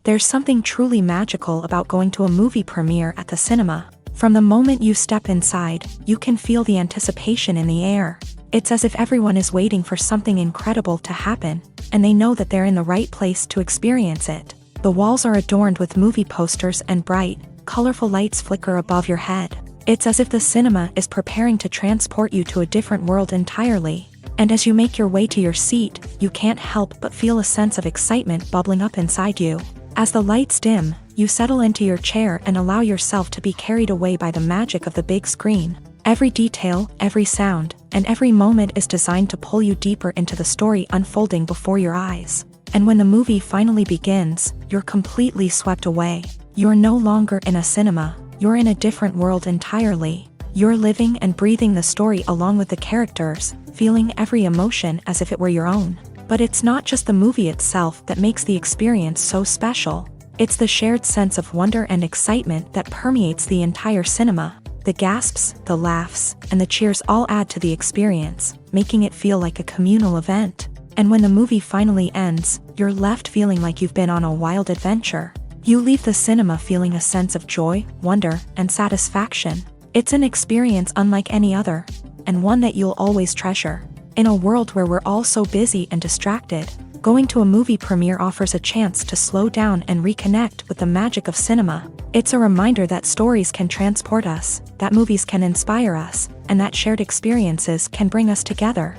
There's something truly magical about going to a movie premiere at the cinema. From the moment you step inside, you can feel the anticipation in the air. It's as if everyone is waiting for something incredible to happen, and they know that they're in the right place to experience it. The walls are adorned with movie posters and bright, colorful lights flicker above your head. It's as if the cinema is preparing to transport you to a different world entirely. And as you make your way to your seat, you can't help but feel a sense of excitement bubbling up inside you. As the lights dim, you settle into your chair and allow yourself to be carried away by the magic of the big screen. Every detail, every sound, and every moment is designed to pull you deeper into the story unfolding before your eyes. And when the movie finally begins, you're completely swept away. You're no longer in a cinema, you're in a different world entirely. You're living and breathing the story along with the characters, feeling every emotion as if it were your own. But it's not just the movie itself that makes the experience so special. It's the shared sense of wonder and excitement that permeates the entire cinema. The gasps, the laughs, and the cheers all add to the experience, making it feel like a communal event. And when the movie finally ends, you're left feeling like you've been on a wild adventure. You leave the cinema feeling a sense of joy, wonder, and satisfaction. It's an experience unlike any other, and one that you'll always treasure. In a world where we're all so busy and distracted, going to a movie premiere offers a chance to slow down and reconnect with the magic of cinema. It's a reminder that stories can transport us, that movies can inspire us, and that shared experiences can bring us together.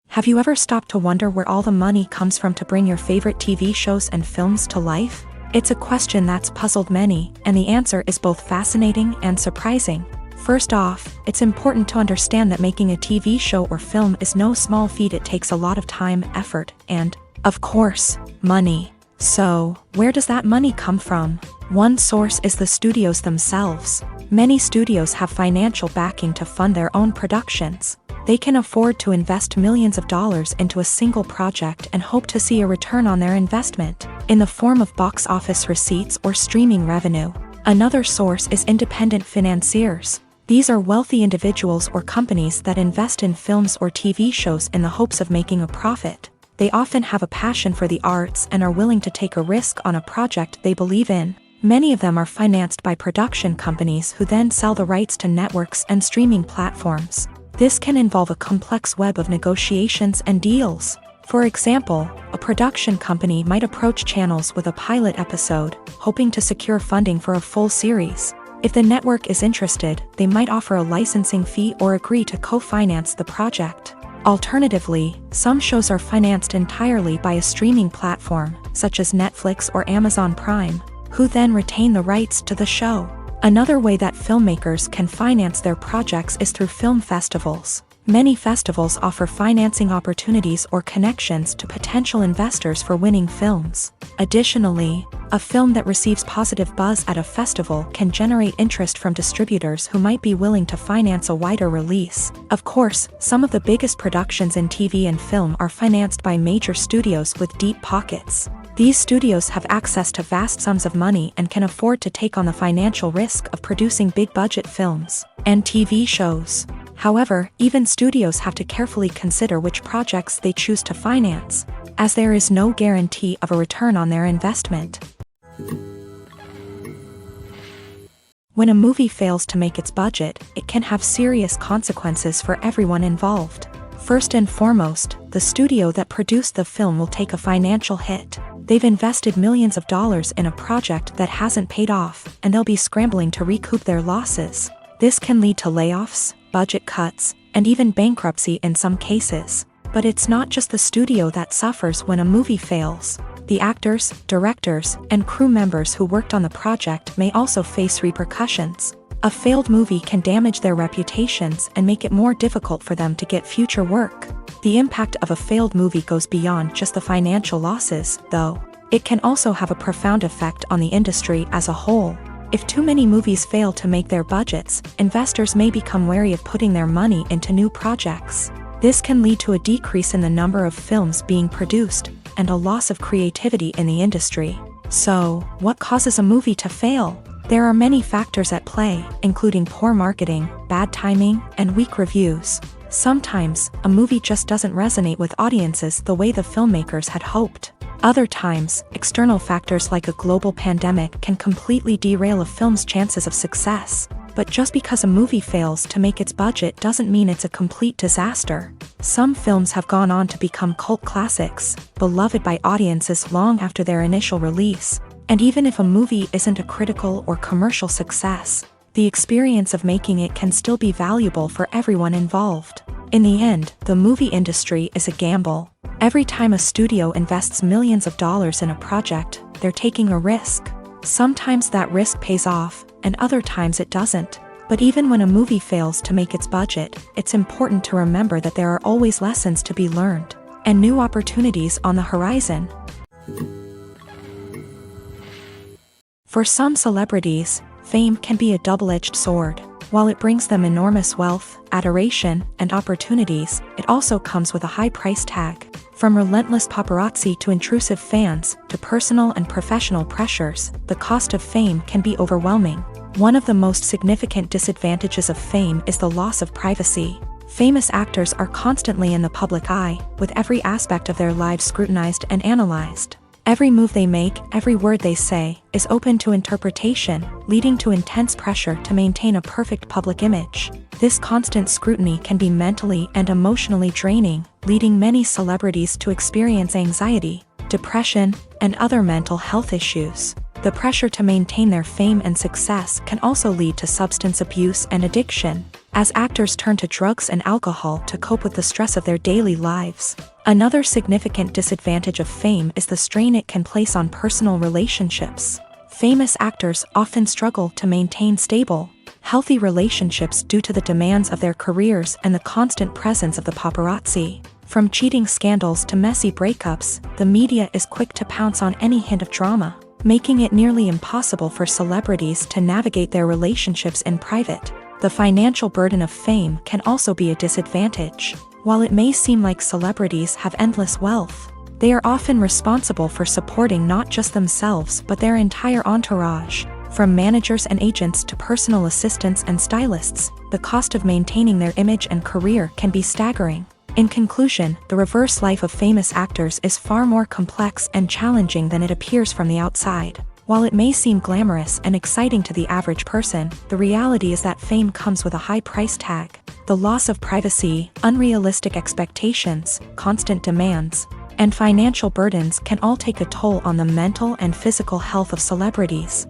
Have you ever stopped to wonder where all the money comes from to bring your favorite TV shows and films to life? It's a question that's puzzled many, and the answer is both fascinating and surprising. First off, it's important to understand that making a TV show or film is no small feat. It takes a lot of time, effort, and, of course, money. So, where does that money come from? One source is the studios themselves. Many studios have financial backing to fund their own productions. They can afford to invest millions of dollars into a single project and hope to see a return on their investment, in the form of box office receipts or streaming revenue. Another source is independent financiers. These are wealthy individuals or companies that invest in films or TV shows in the hopes of making a profit. They often have a passion for the arts and are willing to take a risk on a project they believe in. Many of them are financed by production companies who then sell the rights to networks and streaming platforms. This can involve a complex web of negotiations and deals. For example, a production company might approach channels with a pilot episode, hoping to secure funding for a full series. If the network is interested, they might offer a licensing fee or agree to co-finance the project. Alternatively, some shows are financed entirely by a streaming platform, such as Netflix or Amazon Prime, who then retain the rights to the show. Another way that filmmakers can finance their projects is through film festivals. Many festivals offer financing opportunities or connections to potential investors for winning films. Additionally, a film that receives positive buzz at a festival can generate interest from distributors who might be willing to finance a wider release. Of course, some of the biggest productions in TV and film are financed by major studios with deep pockets. These studios have access to vast sums of money and can afford to take on the financial risk of producing big-budget films and TV shows. However, even studios have to carefully consider which projects they choose to finance, as there is no guarantee of a return on their investment. When a movie fails to make its budget, it can have serious consequences for everyone involved. First and foremost, the studio that produced the film will take a financial hit. They've invested millions of dollars in a project that hasn't paid off, and they'll be scrambling to recoup their losses. This can lead to layoffs, budget cuts, and even bankruptcy in some cases. But it's not just the studio that suffers when a movie fails. The actors, directors, and crew members who worked on the project may also face repercussions. A failed movie can damage their reputations and make it more difficult for them to get future work. The impact of a failed movie goes beyond just the financial losses, though. It can also have a profound effect on the industry as a whole. If too many movies fail to make their budgets, investors may become wary of putting their money into new projects. This can lead to a decrease in the number of films being produced, and a loss of creativity in the industry. So, what causes a movie to fail? There are many factors at play, including poor marketing, bad timing, and weak reviews. Sometimes, a movie just doesn't resonate with audiences the way the filmmakers had hoped. Other times, external factors like a global pandemic can completely derail a film's chances of success. But just because a movie fails to make its budget doesn't mean it's a complete disaster. Some films have gone on to become cult classics, beloved by audiences long after their initial release. And even if a movie isn't a critical or commercial success, the experience of making it can still be valuable for everyone involved. In the end, the movie industry is a gamble. Every time a studio invests millions of dollars in a project, they're taking a risk. Sometimes that risk pays off, and other times it doesn't. But even when a movie fails to make its budget, it's important to remember that there are always lessons to be learned, and new opportunities on the horizon. For some celebrities, fame can be a double-edged sword. While it brings them enormous wealth, adoration, and opportunities, it also comes with a high price tag. From relentless paparazzi to intrusive fans, to personal and professional pressures, the cost of fame can be overwhelming. One of the most significant disadvantages of fame is the loss of privacy. Famous actors are constantly in the public eye, with every aspect of their lives scrutinized and analyzed. Every move they make, every word they say, is open to interpretation, leading to intense pressure to maintain a perfect public image. This constant scrutiny can be mentally and emotionally draining, leading many celebrities to experience anxiety, depression, and other mental health issues. The pressure to maintain their fame and success can also lead to substance abuse and addiction, as actors turn to drugs and alcohol to cope with the stress of their daily lives. Another significant disadvantage of fame is the strain it can place on personal relationships. Famous actors often struggle to maintain stable, healthy relationships due to the demands of their careers and the constant presence of the paparazzi. From cheating scandals to messy breakups, the media is quick to pounce on any hint of drama, making it nearly impossible for celebrities to navigate their relationships in private. The financial burden of fame can also be a disadvantage. While it may seem like celebrities have endless wealth, they are often responsible for supporting not just themselves but their entire entourage. From managers and agents to personal assistants and stylists, the cost of maintaining their image and career can be staggering. In conclusion, the reverse life of famous actors is far more complex and challenging than it appears from the outside. While it may seem glamorous and exciting to the average person, the reality is that fame comes with a high price tag. The loss of privacy, unrealistic expectations, constant demands, and financial burdens can all take a toll on the mental and physical health of celebrities.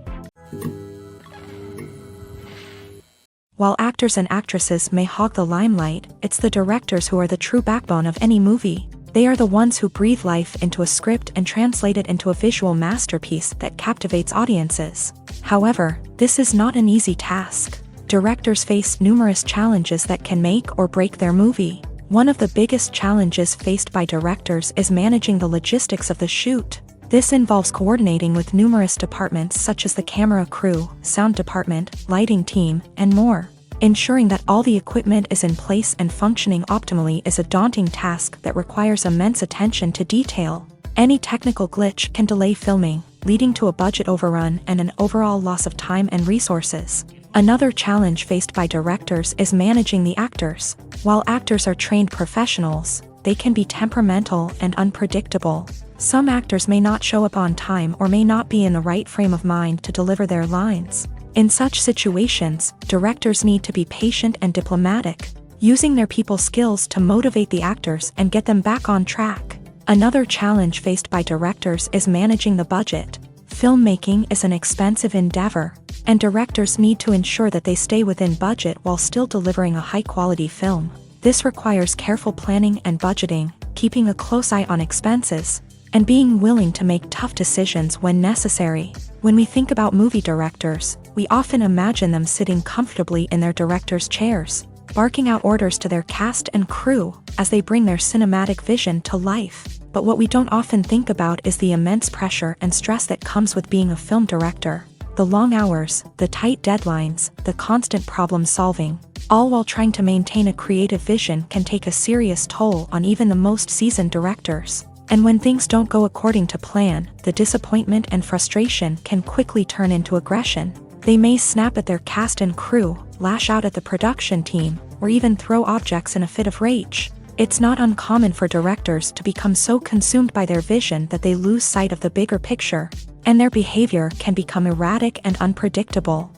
While actors and actresses may hog the limelight, it's the directors who are the true backbone of any movie. They are the ones who breathe life into a script and translate it into a visual masterpiece that captivates audiences. However, this is not an easy task. Directors face numerous challenges that can make or break their movie. One of the biggest challenges faced by directors is managing the logistics of the shoot. This involves coordinating with numerous departments such as the camera crew, sound department, lighting team, and more. Ensuring that all the equipment is in place and functioning optimally is a daunting task that requires immense attention to detail. Any technical glitch can delay filming, leading to a budget overrun and an overall loss of time and resources. Another challenge faced by directors is managing the actors. While actors are trained professionals, they can be temperamental and unpredictable. Some actors may not show up on time or may not be in the right frame of mind to deliver their lines. In such situations, directors need to be patient and diplomatic, using their people skills to motivate the actors and get them back on track. Another challenge faced by directors is managing the budget. Filmmaking is an expensive endeavor, and directors need to ensure that they stay within budget while still delivering a high-quality film. This requires careful planning and budgeting, keeping a close eye on expenses, and being willing to make tough decisions when necessary. When we think about movie directors, we often imagine them sitting comfortably in their director's chairs, barking out orders to their cast and crew as they bring their cinematic vision to life. But what we don't often think about is the immense pressure and stress that comes with being a film director. The long hours, the tight deadlines, the constant problem solving, all while trying to maintain a creative vision can take a serious toll on even the most seasoned directors. And when things don't go according to plan, the disappointment and frustration can quickly turn into aggression. They may snap at their cast and crew, lash out at the production team, or even throw objects in a fit of rage. It's not uncommon for directors to become so consumed by their vision that they lose sight of the bigger picture, and their behavior can become erratic and unpredictable.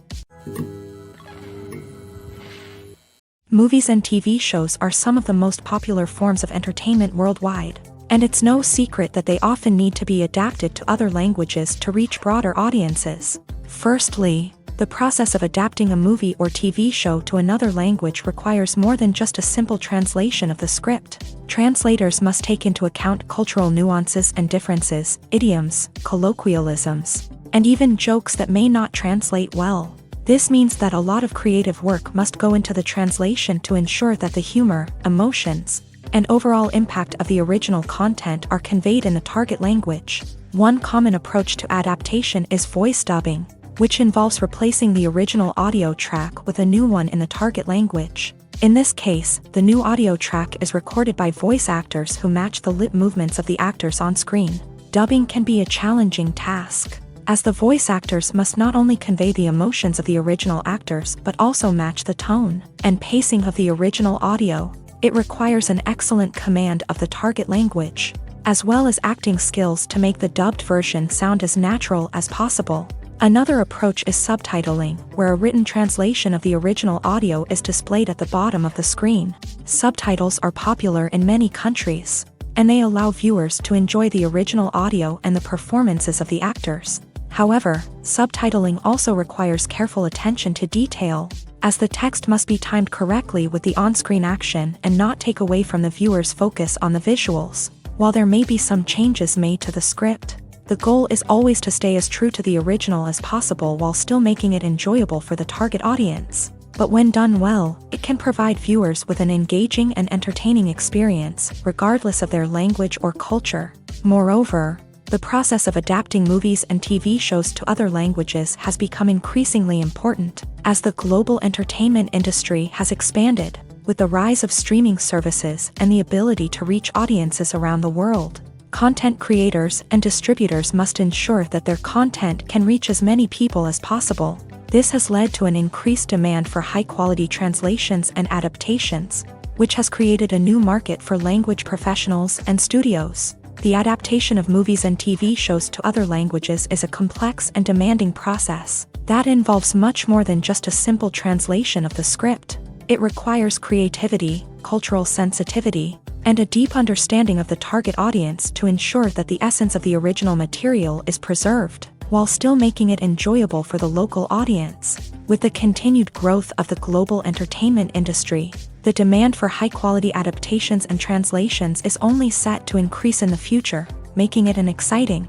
Movies and TV shows are some of the most popular forms of entertainment worldwide, and it's no secret that they often need to be adapted to other languages to reach broader audiences. Firstly, the process of adapting a movie or TV show to another language requires more than just a simple translation of the script. Translators must take into account cultural nuances and differences, idioms, colloquialisms, and even jokes that may not translate well. This means that a lot of creative work must go into the translation to ensure that the humor, emotions, and overall impact of the original content are conveyed in the target language. One common approach to adaptation is voice dubbing, which involves replacing the original audio track with a new one in the target language. In this case, the new audio track is recorded by voice actors who match the lip movements of the actors on screen. Dubbing can be a challenging task, as the voice actors must not only convey the emotions of the original actors but also match the tone and pacing of the original audio. It requires an excellent command of the target language, as well as acting skills to make the dubbed version sound as natural as possible. Another approach is subtitling, where a written translation of the original audio is displayed at the bottom of the screen. Subtitles are popular in many countries, and they allow viewers to enjoy the original audio and the performances of the actors. However, subtitling also requires careful attention to detail, as the text must be timed correctly with the on-screen action and not take away from the viewer's focus on the visuals. While there may be some changes made to the script, the goal is always to stay as true to the original as possible while still making it enjoyable for the target audience. But when done well, it can provide viewers with an engaging and entertaining experience, regardless of their language or culture. Moreover, the process of adapting movies and TV shows to other languages has become increasingly important, as the global entertainment industry has expanded, with the rise of streaming services and the ability to reach audiences around the world. Content creators and distributors must ensure that their content can reach as many people as possible. This has led to an increased demand for high-quality translations and adaptations, which has created a new market for language professionals and studios. The adaptation of movies and TV shows to other languages is a complex and demanding process that involves much more than just a simple translation of the script. It requires creativity, cultural sensitivity, and a deep understanding of the target audience to ensure that the essence of the original material is preserved, while still making it enjoyable for the local audience. With the continued growth of the global entertainment industry, the demand for high-quality adaptations and translations is only set to increase in the future, making it an exciting.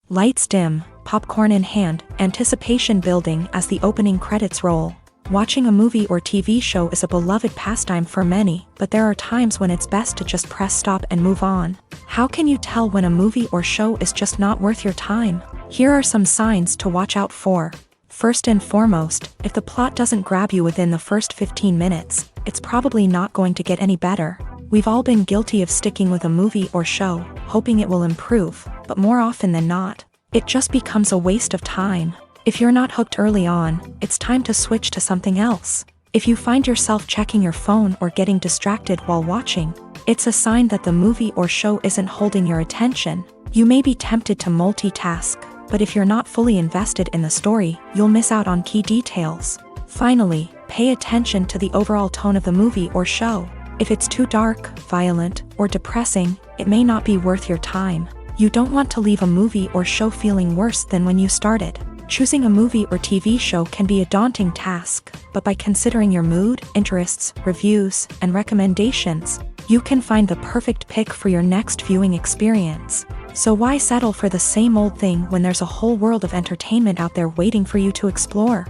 Lights dim, popcorn in hand, anticipation building as the opening credits roll. Watching a movie or TV show is a beloved pastime for many, but there are times when it's best to just press stop and move on. How can you tell when a movie or show is just not worth your time? Here are some signs to watch out for. First and foremost, if the plot doesn't grab you within the first 15 minutes, it's probably not going to get any better. We've all been guilty of sticking with a movie or show, hoping it will improve, but more often than not, it just becomes a waste of time. If you're not hooked early on, it's time to switch to something else. If you find yourself checking your phone or getting distracted while watching, it's a sign that the movie or show isn't holding your attention. You may be tempted to multitask, but if you're not fully invested in the story, you'll miss out on key details. Finally, pay attention to the overall tone of the movie or show. If it's too dark, violent, or depressing, it may not be worth your time. You don't want to leave a movie or show feeling worse than when you started. Choosing a movie or TV show can be a daunting task, but by considering your mood, interests, reviews, and recommendations, you can find the perfect pick for your next viewing experience. So why settle for the same old thing when there's a whole world of entertainment out there waiting for you to explore?